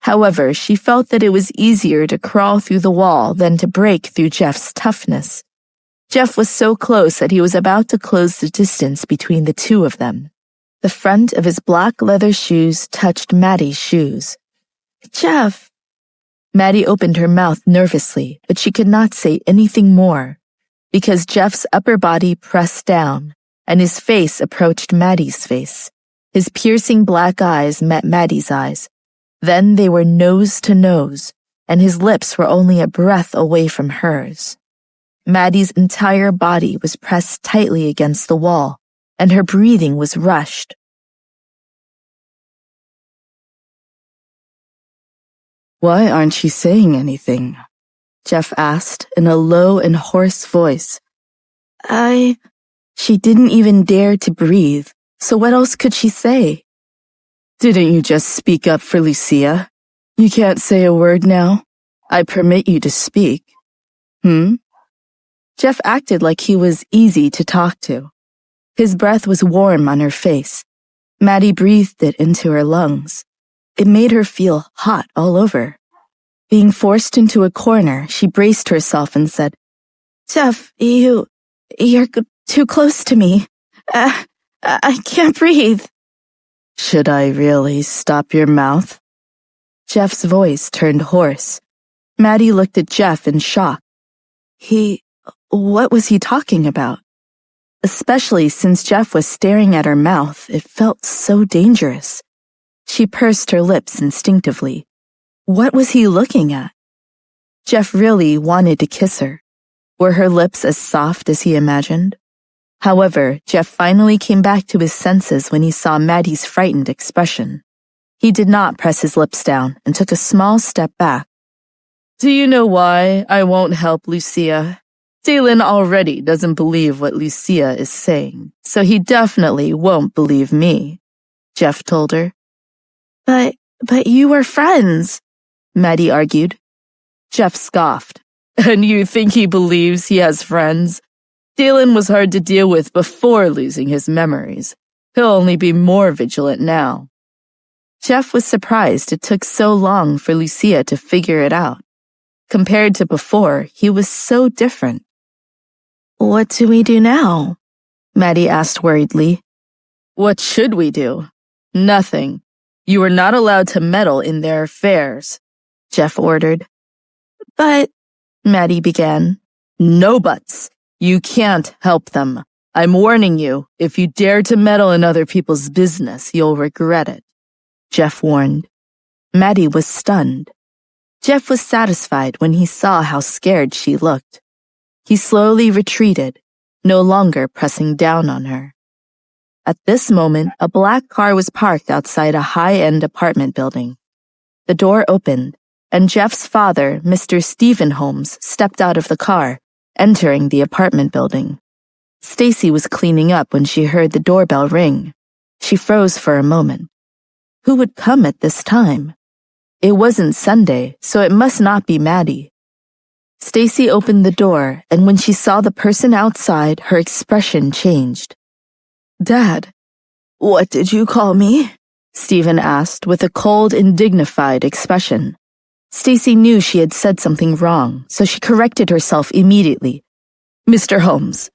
However, she felt that it was easier to crawl through the wall than to break through Jeff's toughness. Jeff was so close that he was about to close the distance between the two of them. The front of his black leather shoes touched Maddie's shoes. "Jeff!" Maddie opened her mouth nervously, but she could not say anything more, because Jeff's upper body pressed down, and his face approached Maddie's face. His piercing black eyes met Maddie's eyes. Then they were nose to nose, and his lips were only a breath away from hers. Maddie's entire body was pressed tightly against the wall, and her breathing was rushed. "Why aren't you saying anything?" Jeff asked in a low and hoarse voice. She didn't even dare to breathe, so what else could she say? "Didn't you just speak up for Lucia? You can't say a word now? I permit you to speak." Hmm? Jeff acted like he was easy to talk to. His breath was warm on her face. Maddie breathed it into her lungs. It made her feel hot all over. Being forced into a corner, she braced herself and said, Jeff, you're too close to me. I can't breathe. Should I really stop your mouth? Jeff's voice turned hoarse. Maddie looked at Jeff in shock. What was he talking about? Especially since Jeff was staring at her mouth, it felt so dangerous. She pursed her lips instinctively. What was he looking at? Jeff really wanted to kiss her. Were her lips as soft as he imagined? However, Jeff finally came back to his senses when he saw Maddie's frightened expression. He did not press his lips down and took a small step back. Do you know why I won't help Lucia? Dalen already doesn't believe what Lucia is saying, so he definitely won't believe me, Jeff told her. But you were friends, Maddie argued. Jeff scoffed. And you think he believes he has friends? Dalen was hard to deal with before losing his memories. He'll only be more vigilant now. Jeff was surprised it took so long for Lucia to figure it out. Compared to before, he was so different. What do we do now? Maddie asked worriedly. What should we do? Nothing. You are not allowed to meddle in their affairs, Jeff ordered. But, Maddie began. No buts. You can't help them. I'm warning you, if you dare to meddle in other people's business, you'll regret it, Jeff warned. Maddie was stunned. Jeff was satisfied when he saw how scared she looked. He slowly retreated, no longer pressing down on her. At this moment, a black car was parked outside a high-end apartment building. The door opened, and Jeff's father, Mr. Stephen Holmes, stepped out of the car, entering the apartment building. Stacy was cleaning up when she heard the doorbell ring. She froze for a moment. Who would come at this time? It wasn't Sunday, so it must not be Maddie. Stacy opened the door, and when she saw the person outside, her expression changed. Dad, what did you call me? Stephen asked with a cold and dignified expression. Stacy knew she had said something wrong, so she corrected herself immediately. Mr. Holmes.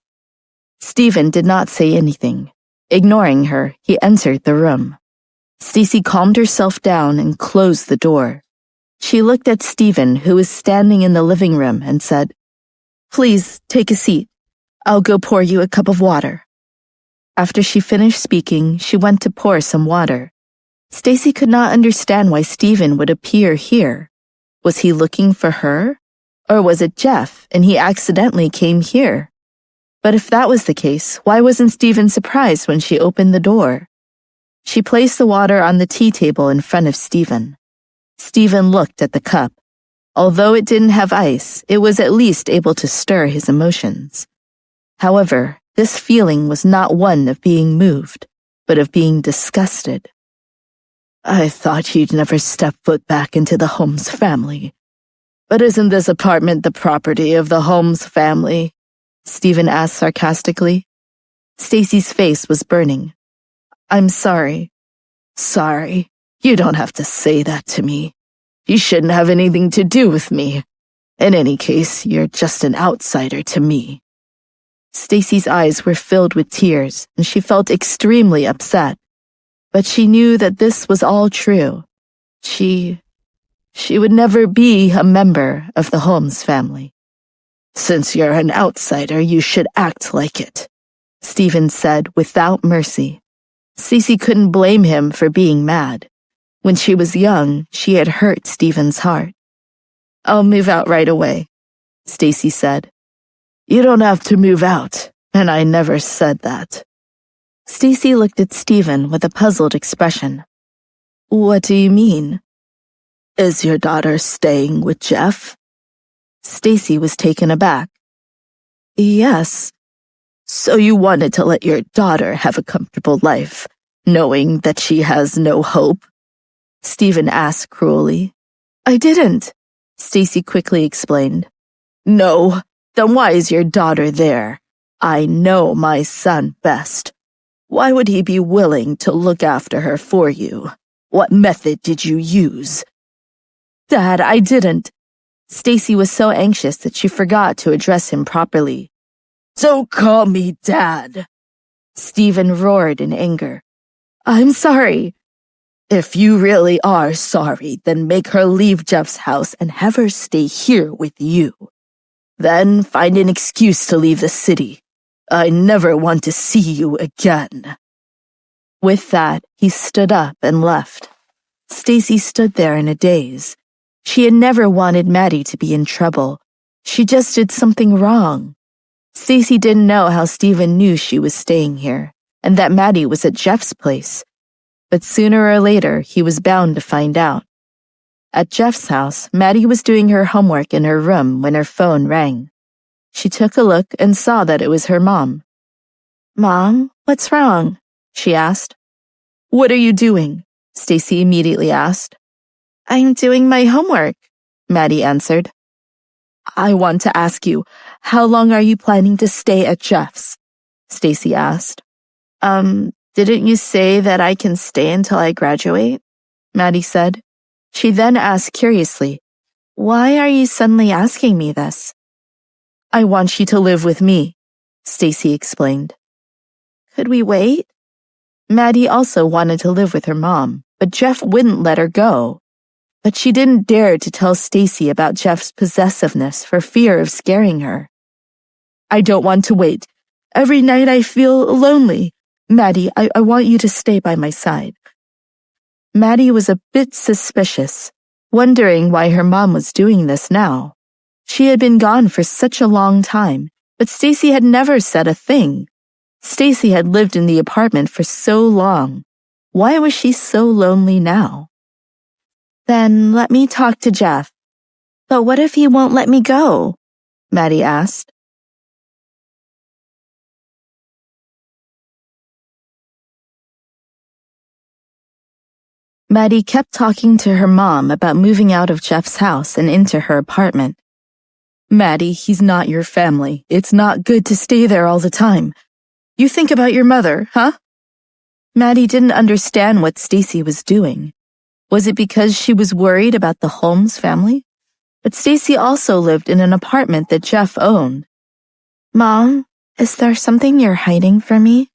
Stephen did not say anything. Ignoring her, he entered the room. Stacy calmed herself down and closed the door. She looked at Stephen, who was standing in the living room, and said, Please take a seat. I'll go pour you a cup of water. After she finished speaking, she went to pour some water. Stacy could not understand why Stephen would appear here. Was he looking for her? Or was it Jeff, and he accidentally came here? But if that was the case, why wasn't Stephen surprised when she opened the door? She placed the water on the tea table in front of Stephen. Stephen looked at the cup. Although it didn't have ice, it was at least able to stir his emotions. However, this feeling was not one of being moved, but of being disgusted. I thought you'd never step foot back into the Holmes family. But isn't this apartment the property of the Holmes family? Stephen asked sarcastically. Stacy's face was burning. I'm sorry. Sorry. You don't have to say that to me. You shouldn't have anything to do with me. In any case, you're just an outsider to me. Stacy's eyes were filled with tears, and she felt extremely upset. But she knew that this was all true. She would never be a member of the Holmes family. Since you're an outsider, you should act like it, Stephen said without mercy. Stacy couldn't blame him for being mad. When she was young, she had hurt Stephen's heart. I'll move out right away, Stacy said. You don't have to move out, and I never said that. Stacy looked at Stephen with a puzzled expression. What do you mean? Is your daughter staying with Jeff? Stacy was taken aback. Yes. So you wanted to let your daughter have a comfortable life, knowing that she has no hope? Stephen asked cruelly. I didn't, Stacy quickly explained. No, then why is your daughter there? I know my son best. Why would he be willing to look after her for you? What method did you use? Dad, I didn't. Stacy was so anxious that she forgot to address him properly. Don't call me Dad. Stephen roared in anger. I'm sorry. If you really are sorry, then make her leave Jeff's house and have her stay here with you. Then find an excuse to leave the city. I never want to see you again. With that, he stood up and left. Stacy stood there in a daze. She had never wanted Maddie to be in trouble. She just did something wrong. Stacy didn't know how Stephen knew she was staying here, and that Maddie was at Jeff's place. But sooner or later, he was bound to find out. At Jeff's house, Maddie was doing her homework in her room when her phone rang. She took a look and saw that it was her mom. Mom, what's wrong? She asked. What are you doing? Stacy immediately asked. I'm doing my homework, Maddie answered. I want to ask you, how long are you planning to stay at Jeff's? Stacy asked. Didn't you say that I can stay until I graduate? Maddie said. She then asked curiously, why are you suddenly asking me this? I want you to live with me, Stacy explained. Could we wait? Maddie also wanted to live with her mom, but Jeff wouldn't let her go. But she didn't dare to tell Stacy about Jeff's possessiveness for fear of scaring her. I don't want to wait. Every night I feel lonely. Maddie, I want you to stay by my side. Maddie was a bit suspicious, wondering why her mom was doing this now. She had been gone for such a long time, but Stacy had never said a thing. Stacy had lived in the apartment for so long. Why was she so lonely now? Then let me talk to Jeff. But what if he won't let me go? Maddie asked. Maddie kept talking to her mom about moving out of Jeff's house and into her apartment. Maddie, he's not your family. It's not good to stay there all the time. You think about your mother, huh? Maddie didn't understand what Stacy was doing. Was it because she was worried about the Holmes family? But Stacy also lived in an apartment that Jeff owned. Mom, is there something you're hiding from me?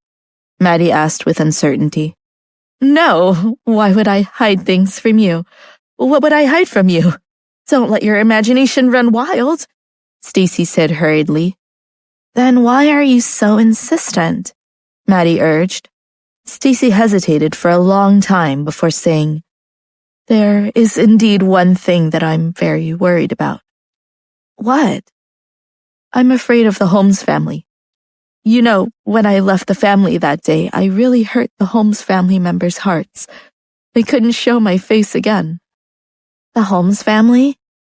Maddie asked with uncertainty. No, why would I hide things from you? What would I hide from you? Don't let your imagination run wild, Stacy said hurriedly. Then why are you so insistent? Maddie urged. Stacy hesitated for a long time before saying, There is indeed one thing that I'm very worried about. What? I'm afraid of the Holmes family. You know, when I left the family that day, I really hurt the Holmes family members' hearts. They couldn't show my face again. The Holmes family?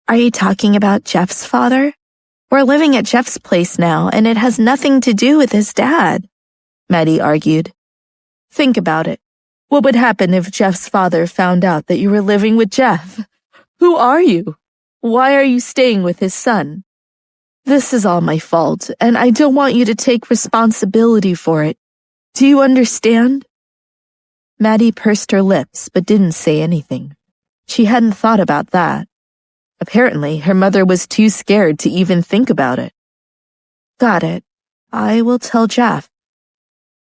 Are you talking about Jeff's father? We're living at Jeff's place now, and it has nothing to do with his dad, Maddie argued. Think about it. What would happen if Jeff's father found out that you were living with Jeff? Who are you? Why are you staying with his son? This is all my fault, and I don't want you to take responsibility for it. Do you understand? Maddie pursed her lips but didn't say anything. She hadn't thought about that. Apparently, her mother was too scared to even think about it. Got it. I will tell Jeff.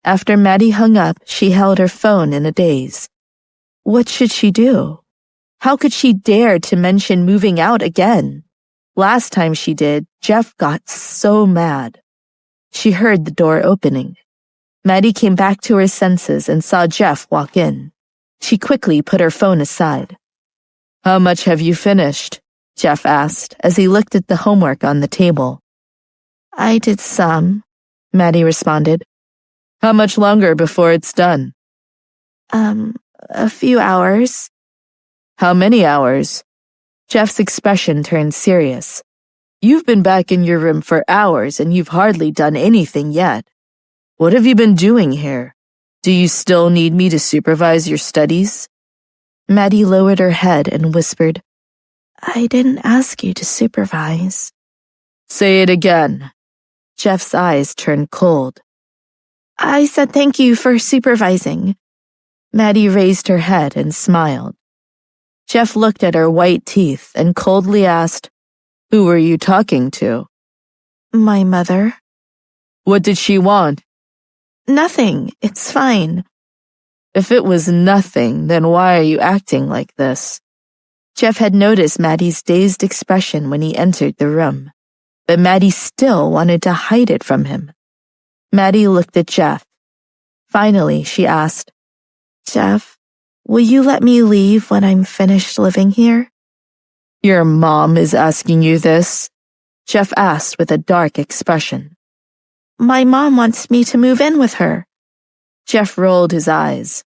After Maddie hung up, she held her phone in a daze. What should she do? How could she dare to mention moving out again? Last time she did, Jeff got so mad. She heard the door opening. Maddie came back to her senses and saw Jeff walk in. She quickly put her phone aside. How much have you finished? Jeff asked as he looked at the homework on the table. I did some, Maddie responded. How much longer before it's done? A few hours. How many hours? Jeff's expression turned serious. You've been back in your room for hours and you've hardly done anything yet. What have you been doing here? Do you still need me to supervise your studies? Maddie lowered her head and whispered, I didn't ask you to supervise. Say it again. Jeff's eyes turned cold. I said thank you for supervising. Maddie raised her head and smiled. Jeff looked at her white teeth and coldly asked, Who were you talking to? My mother. What did she want? Nothing. It's fine. If it was nothing, then why are you acting like this? Jeff had noticed Maddie's dazed expression when he entered the room, but Maddie still wanted to hide it from him. Maddie looked at Jeff. Finally, she asked, Jeff, will you let me leave when I'm finished living here? Your mom is asking you this? Jeff asked with a dark expression. My mom wants me to move in with her. Jeff rolled his eyes.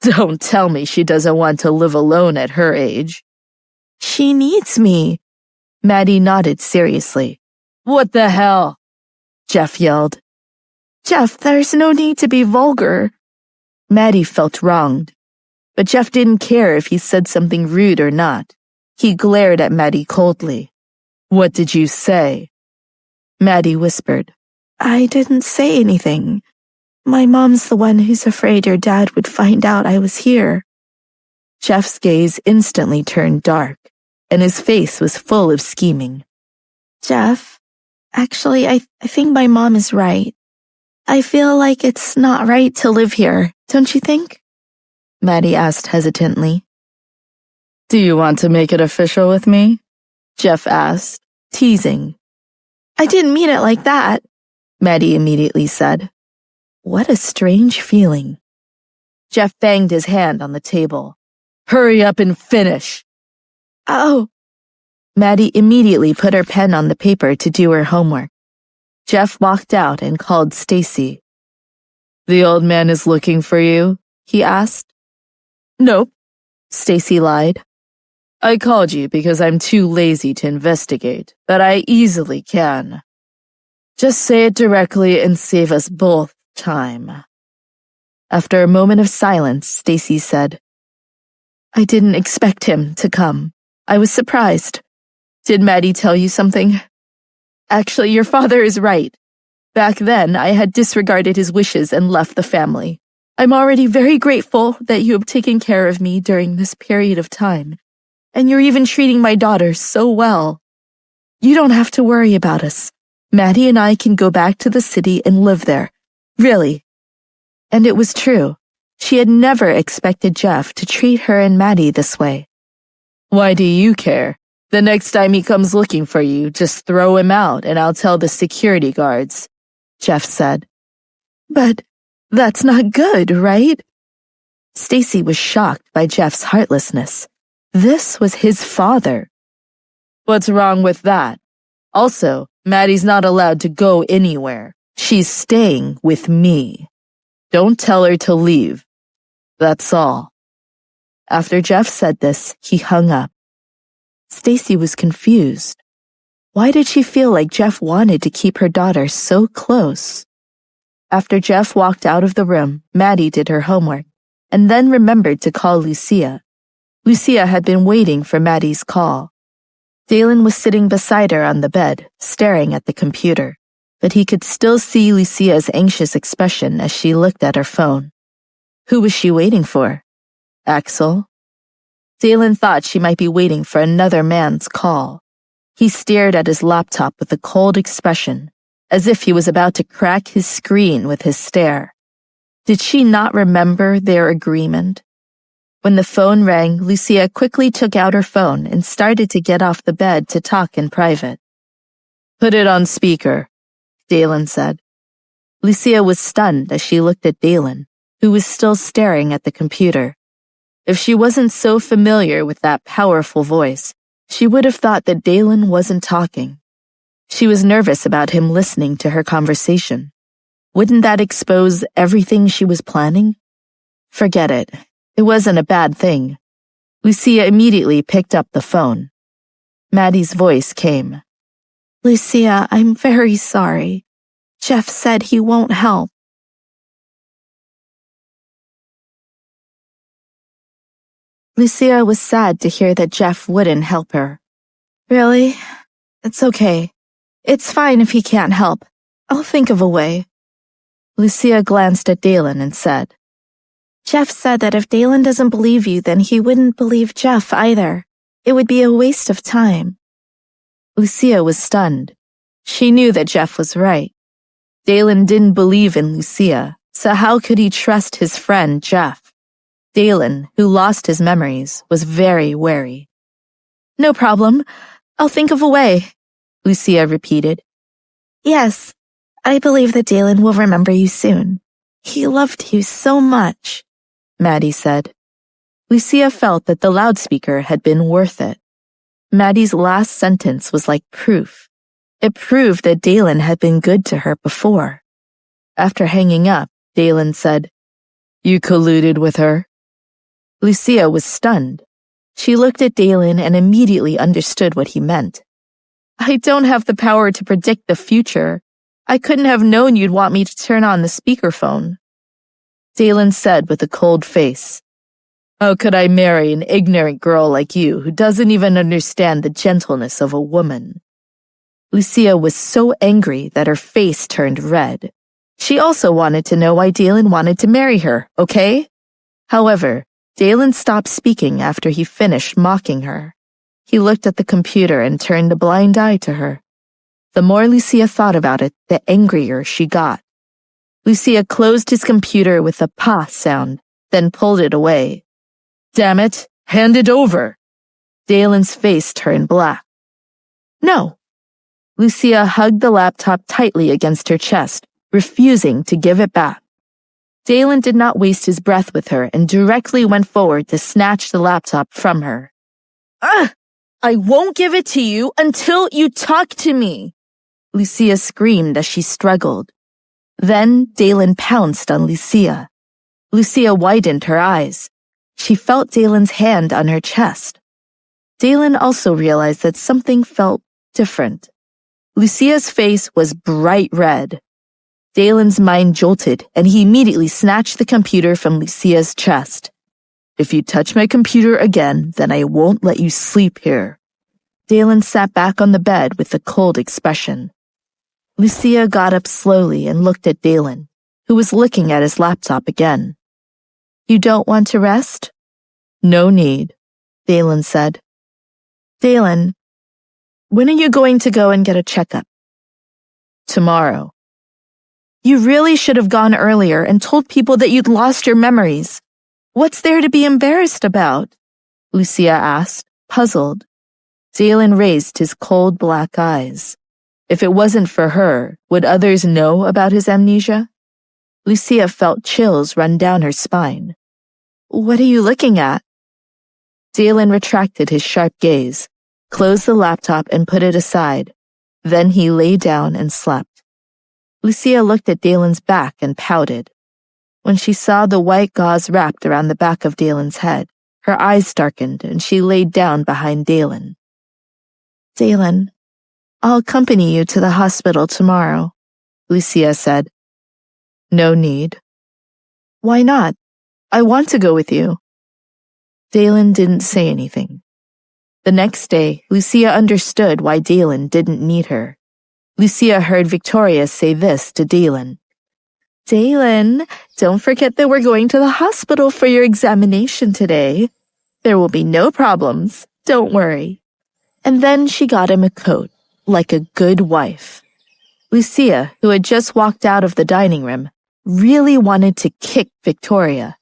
Don't tell me she doesn't want to live alone at her age. She needs me. Maddie nodded seriously. What the hell? Jeff yelled. Jeff, there's no need to be vulgar. Maddie felt wronged, but Jeff didn't care if he said something rude or not. He glared at Maddie coldly. What did you say? Maddie whispered. I didn't say anything. My mom's the one who's afraid your dad would find out I was here. Jeff's gaze instantly turned dark, and his face was full of scheming. Jeff, actually, I think my mom is right. I feel like it's not right to live here, don't you think? Maddie asked hesitantly. Do you want to make it official with me? Jeff asked, teasing. I didn't mean it like that, Maddie immediately said. What a strange feeling. Jeff banged his hand on the table. Hurry up and finish. Oh. Maddie immediately put her pen on the paper to do her homework. Jeff walked out and called Stacy. The old man is looking for you? He asked. Nope, Stacy lied. I called you because I'm too lazy to investigate, but I easily can. Just say it directly and save us both time. After a moment of silence, Stacy said, I didn't expect him to come. I was surprised. Did Maddie tell you something? Actually, your father is right. Back then, I had disregarded his wishes and left the family. I'm already very grateful that you have taken care of me during this period of time, and you're even treating my daughter so well. You don't have to worry about us. Maddie and I can go back to the city and live there. Really. And it was true. She had never expected Jeff to treat her and Maddie this way. Why do you care? The next time he comes looking for you, just throw him out and I'll tell the security guards, Jeff said. But that's not good, right? Stacy was shocked by Jeff's heartlessness. This was his father. What's wrong with that? Also, Maddie's not allowed to go anywhere. She's staying with me. Don't tell her to leave. That's all. After Jeff said this, he hung up. Stacy was confused. Why did she feel like Jeff wanted to keep her daughter so close? After Jeff walked out of the room, Maddie did her homework, and then remembered to call Lucia. Lucia had been waiting for Maddie's call. Dalen was sitting beside her on the bed, staring at the computer, but he could still see Lucia's anxious expression as she looked at her phone. Who was she waiting for? Axel? Dalen thought she might be waiting for another man's call. He stared at his laptop with a cold expression, as if he was about to crack his screen with his stare. Did she not remember their agreement? When the phone rang, Lucia quickly took out her phone and started to get off the bed to talk in private. Put it on speaker, Dalen said. Lucia was stunned as she looked at Dalen, who was still staring at the computer. If she wasn't so familiar with that powerful voice, she would have thought that Dalen wasn't talking. She was nervous about him listening to her conversation. Wouldn't that expose everything she was planning? Forget it. It wasn't a bad thing. Lucia immediately picked up the phone. Maddie's voice came. Lucia, I'm very sorry. Jeff said he won't help. Lucia was sad to hear that Jeff wouldn't help her. Really? It's okay. It's fine if he can't help. I'll think of a way. Lucia glanced at Dalen and said, Jeff said that if Dalen doesn't believe you, then he wouldn't believe Jeff either. It would be a waste of time. Lucia was stunned. She knew that Jeff was right. Dalen didn't believe in Lucia, so how could he trust his friend Jeff? Dalen, who lost his memories, was very wary. No problem. I'll think of a way, Lucia repeated. Yes, I believe that Dalen will remember you soon. He loved you so much, Maddie said. Lucia felt that the loudspeaker had been worth it. Maddie's last sentence was like proof. It proved that Dalen had been good to her before. After hanging up, Dalen said, You colluded with her? Lucia was stunned. She looked at Dalen and immediately understood what he meant. I don't have the power to predict the future. I couldn't have known you'd want me to turn on the speakerphone. Dalen said with a cold face, How could I marry an ignorant girl like you who doesn't even understand the gentleness of a woman? Lucia was so angry that her face turned red. She also wanted to know why Dalen wanted to marry her, okay? However, Dalen stopped speaking after he finished mocking her. He looked at the computer and turned a blind eye to her. The more Lucia thought about it, the angrier she got. Lucia closed his computer with a "pa" sound, then pulled it away. Damn it, hand it over. Dalen's face turned black. No. Lucia hugged the laptop tightly against her chest, refusing to give it back. Dalen did not waste his breath with her and directly went forward to snatch the laptop from her. I won't give it to you until you talk to me, Lucia screamed as she struggled. Then Dalen pounced on Lucia. Lucia widened her eyes. She felt Dalen's hand on her chest. Dalen also realized that something felt different. Lucia's face was bright red. Dalen's mind jolted, and he immediately snatched the computer from Lucia's chest. If you touch my computer again, then I won't let you sleep here. Dalen sat back on the bed with a cold expression. Lucia got up slowly and looked at Dalen, who was looking at his laptop again. You don't want to rest? No need, Dalen said. Dalen, when are you going to go and get a checkup? Tomorrow. You really should have gone earlier and told people that you'd lost your memories. What's there to be embarrassed about? Lucia asked, puzzled. Dalen raised his cold black eyes. If it wasn't for her, would others know about his amnesia? Lucia felt chills run down her spine. What are you looking at? Dalen retracted his sharp gaze, closed the laptop and put it aside. Then he lay down and slept. Lucia looked at Dalen's back and pouted. When she saw the white gauze wrapped around the back of Dalen's head, her eyes darkened and she laid down behind Dalen. Dalen, I'll accompany you to the hospital tomorrow, Lucia said. No need. Why not? I want to go with you. Dalen didn't say anything. The next day, Lucia understood why Dalen didn't need her. Lucia heard Victoria say this to Dalen. Dalen, don't forget that we're going to the hospital for your examination today. There will be no problems. Don't worry. And then she got him a coat, like a good wife. Lucia, who had just walked out of the dining room, really wanted to kick Victoria.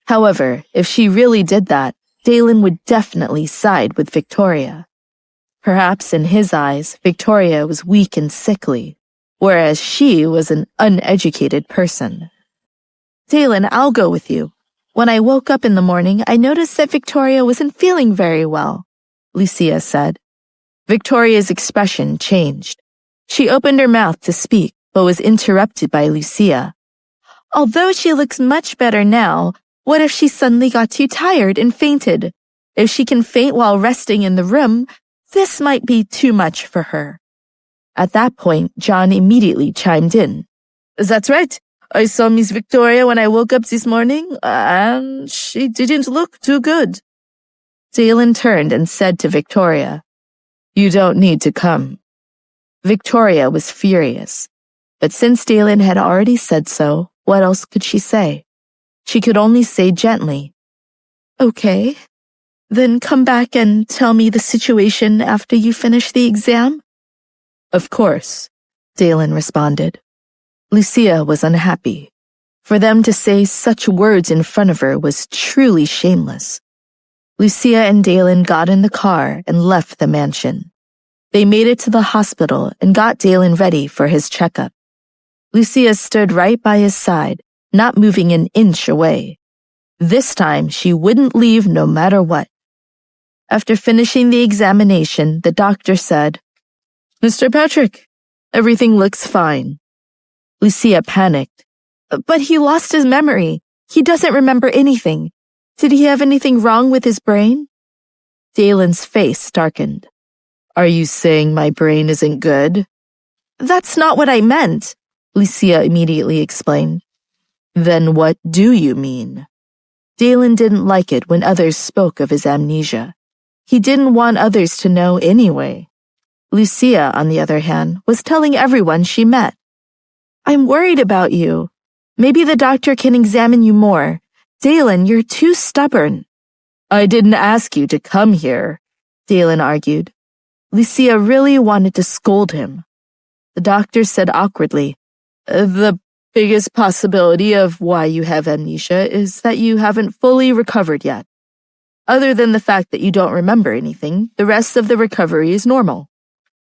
However, if she really did that, Dalen would definitely side with Victoria. Perhaps in his eyes, Victoria was weak and sickly, whereas she was an uneducated person. Dalen, I'll go with you. When I woke up in the morning, I noticed that Victoria wasn't feeling very well, Lucia said. Victoria's expression changed. She opened her mouth to speak, but was interrupted by Lucia. Although she looks much better now, what if she suddenly got too tired and fainted? If she can faint while resting in the room, this might be too much for her. At that point, John immediately chimed in. That's right. I saw Miss Victoria when I woke up this morning, and she didn't look too good. Dalen turned and said to Victoria, You don't need to come. Victoria was furious, but since Dalen had already said so, what else could she say? She could only say gently, "Okay, then come back and tell me the situation after you finish the exam?" "Of course," Dalen responded. Lucia was unhappy. For them to say such words in front of her was truly shameless. Lucia and Dalen got in the car and left the mansion. They made it to the hospital and got Dalen ready for his checkup. Lucia stood right by his side, not moving an inch away. This time, she wouldn't leave no matter what. After finishing the examination, the doctor said, "Mr. Patrick, everything looks fine." Lucia panicked. "But he lost his memory. He doesn't remember anything. Did he have anything wrong with his brain?" Dalen's face darkened. "Are you saying my brain isn't good?" "That's not what I meant," Lucia immediately explained. "Then what do you mean?" Dalen didn't like it when others spoke of his amnesia. He didn't want others to know anyway. Lucia, on the other hand, was telling everyone she met. "I'm worried about you. Maybe the doctor can examine you more. Dalen, you're too stubborn." "I didn't ask you to come here," Dalen argued. Lucia really wanted to scold him. The doctor said awkwardly, "The biggest possibility of why you have amnesia is that you haven't fully recovered yet. Other than the fact that you don't remember anything, the rest of the recovery is normal.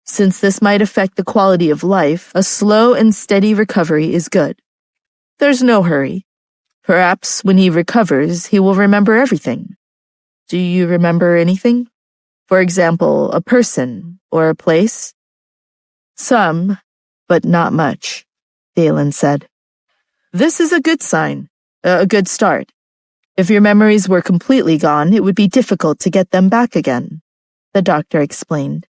Since this might affect the quality of life, a slow and steady recovery is good. There's no hurry. Perhaps when he recovers, he will remember everything. Do you remember anything? For example, a person or a place?" "Some, but not much," Dalen said. "This is a good sign, a good start. If your memories were completely gone, it would be difficult to get them back again," the doctor explained.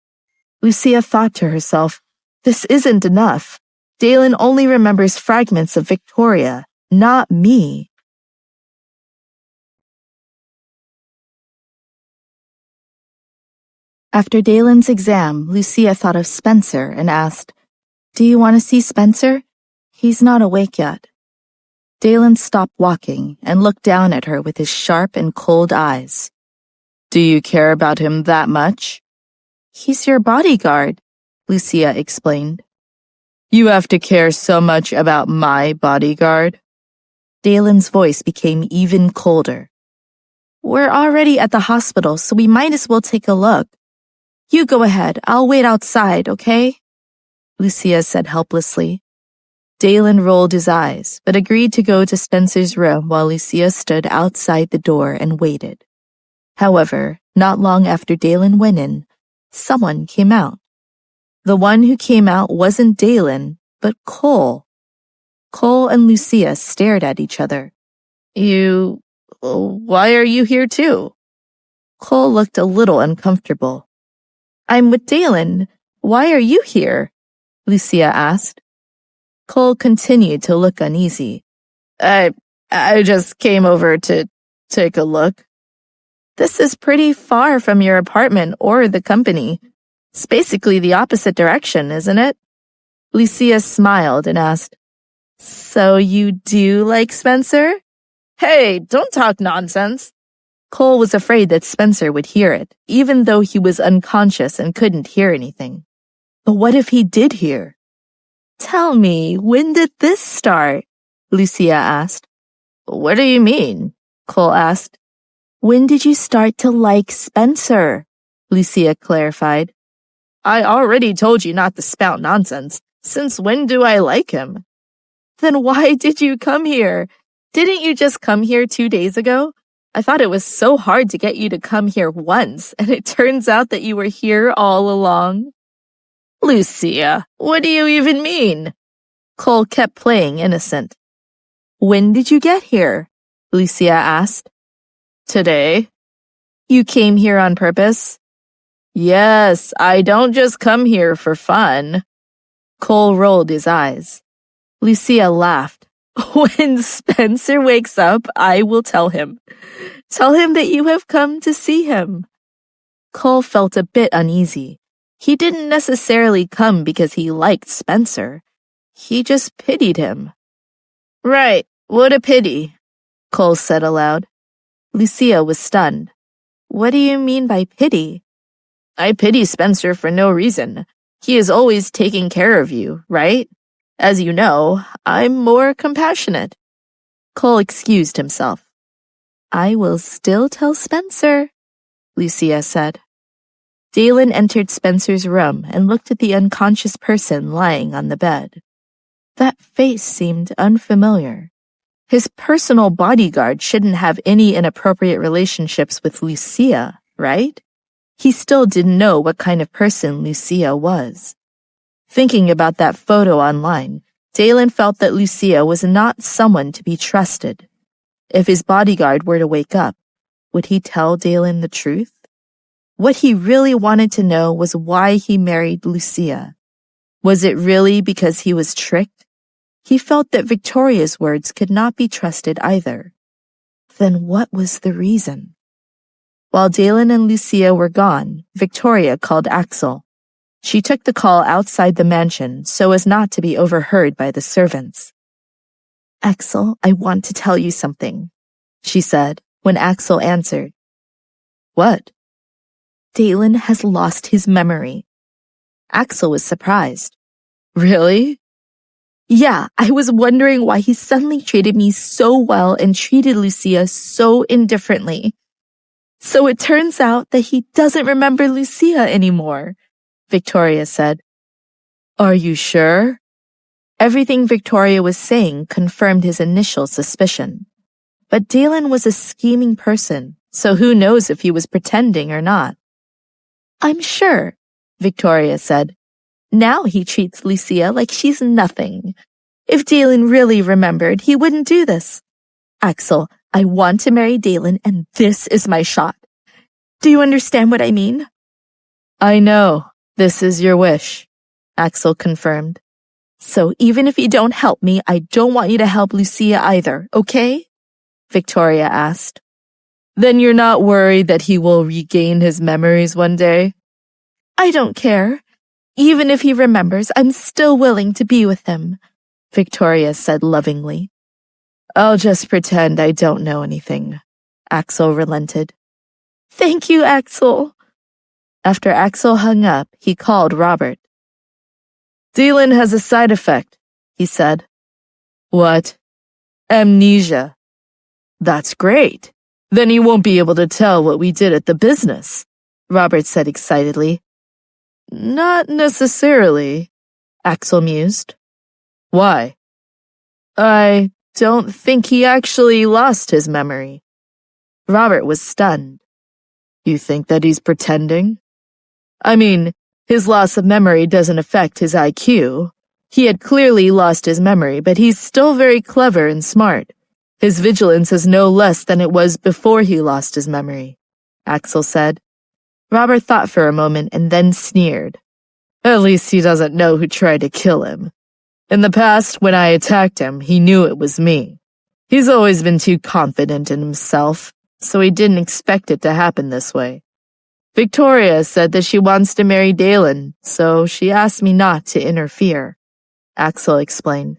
Lucia thought to herself, "This isn't enough. Dalen only remembers fragments of Victoria, not me." After Dalen's exam, Lucia thought of Spencer and asked, "Do you want to see Spencer? He's not awake yet." Dalen stopped walking and looked down at her with his sharp and cold eyes. "Do you care about him that much?" "He's your bodyguard," Lucia explained. "You have to care so much about my bodyguard?" Dalen's voice became even colder. "We're already at the hospital, so we might as well take a look. You go ahead. I'll wait outside, okay?" Lucia said helplessly. Dalen rolled his eyes, but agreed to go to Spencer's room while Lucia stood outside the door and waited. However, not long after Dalen went in, someone came out. The one who came out wasn't Dalen, but Cole. Cole and Lucia stared at each other. Why are you here too?" Cole looked a little uncomfortable. "I'm with Dalen. Why are you here?" Lucia asked. Cole continued to look uneasy. I just came over to take a look." "This is pretty far from your apartment or the company. It's basically the opposite direction, isn't it?" Lucia smiled and asked, "So you do like Spencer?" "Hey, don't talk nonsense." Cole was afraid that Spencer would hear it, even though he was unconscious and couldn't hear anything. But what if he did hear? "Tell me, when did this start?" Lucia asked. "What do you mean?" Cole asked. "When did you start to like Spencer?" Lucia clarified. "I already told you not to spout nonsense. Since when do I like him?" "Then why did you come here? Didn't you just come here 2 days ago? I thought it was so hard to get you to come here once, and it turns out that you were here all along." "Lucia, what do you even mean?" Cole kept playing innocent. "When did you get here?" Lucia asked. "Today." "You came here on purpose?" "Yes, I don't just come here for fun." Cole rolled his eyes. Lucia laughed. "When Spencer wakes up, I will tell him. Tell him that you have come to see him." Cole felt a bit uneasy. He didn't necessarily come because he liked Spencer. He just pitied him. Right, what a pity, Cole said aloud. Lucia was stunned. What do you mean by pity? I pity Spencer for no reason. He is always taking care of you, right? As you know, I'm more compassionate. Cole excused himself. I will still tell Spencer, Lucia said. Dalen entered Spencer's room and looked at the unconscious person lying on the bed. That face seemed unfamiliar. His personal bodyguard shouldn't have any inappropriate relationships with Lucia, right? He still didn't know what kind of person Lucia was. Thinking about that photo online, Dalen felt that Lucia was not someone to be trusted. If his bodyguard were to wake up, would he tell Dalen the truth? What he really wanted to know was why he married Lucia. Was it really because he was tricked? He felt that Victoria's words could not be trusted either. Then what was the reason? While Dalen and Lucia were gone, Victoria called Axel. She took the call outside the mansion so as not to be overheard by the servants. Axel, I want to tell you something, she said when Axel answered. What? Dalen has lost his memory. Axel was surprised. Really? Yeah, I was wondering why he suddenly treated me so well and treated Lucia so indifferently. So it turns out that he doesn't remember Lucia anymore, Victoria said. Are you sure? Everything Victoria was saying confirmed his initial suspicion. But Dalen was a scheming person, so who knows if he was pretending or not. I'm sure, Victoria said. Now he treats Lucia like she's nothing. If Dalen really remembered, he wouldn't do this. Axel, I want to marry Dalen, and this is my shot. Do you understand what I mean? I know. This is your wish, Axel confirmed. So even if you don't help me, I don't want you to help Lucia either, okay? Victoria asked. Then you're not worried that he will regain his memories one day? I don't care. Even if he remembers, I'm still willing to be with him, Victoria said lovingly. I'll just pretend I don't know anything, Axel relented. Thank you, Axel. After Axel hung up, he called Robert. Dalen has a side effect, he said. What? Amnesia. That's great. Then he won't be able to tell what we did at the business, Robert said excitedly. Not necessarily, Axel mused. Why? I don't think he actually lost his memory. Robert was stunned. You think that he's pretending? I mean, his loss of memory doesn't affect his IQ. He had clearly lost his memory, but he's still very clever and smart. His vigilance is no less than it was before he lost his memory, Axel said. Robert thought for a moment and then sneered. At least he doesn't know who tried to kill him. In the past, when I attacked him, he knew it was me. He's always been too confident in himself, so he didn't expect it to happen this way. Victoria said that she wants to marry Dalen, so she asked me not to interfere, Axel explained.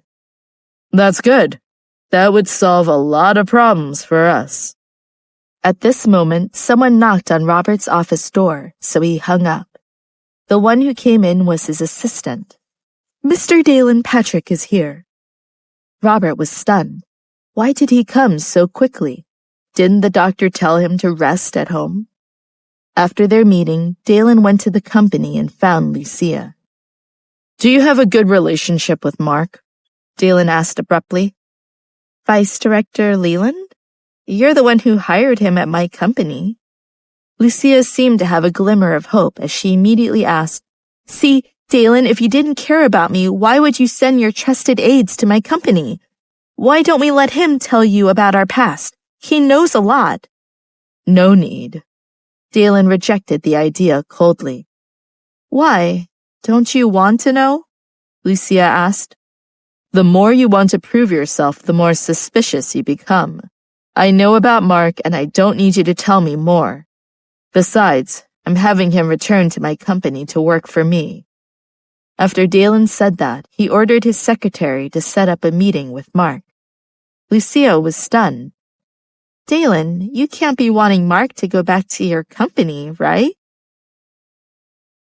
That's good. That would solve a lot of problems for us. At this moment, someone knocked on Robert's office door, so he hung up. The one who came in was his assistant. Mr. Dalen Patrick is here. Robert was stunned. Why did he come so quickly? Didn't the doctor tell him to rest at home? After their meeting, Dalen went to the company and found Lucia. Do you have a good relationship with Mark? Dalen asked abruptly. Vice Director Leland? You're the one who hired him at my company. Lucia seemed to have a glimmer of hope as she immediately asked, See, Dalen, if you didn't care about me, why would you send your trusted aides to my company? Why don't we let him tell you about our past? He knows a lot. No need. Dalen rejected the idea coldly. Why? Don't you want to know? Lucia asked. The more you want to prove yourself, the more suspicious you become. I know about Mark, and I don't need you to tell me more. Besides, I'm having him return to my company to work for me." After Dalen said that, he ordered his secretary to set up a meeting with Mark. Lucia was stunned. "Dalen, you can't be wanting Mark to go back to your company, right?"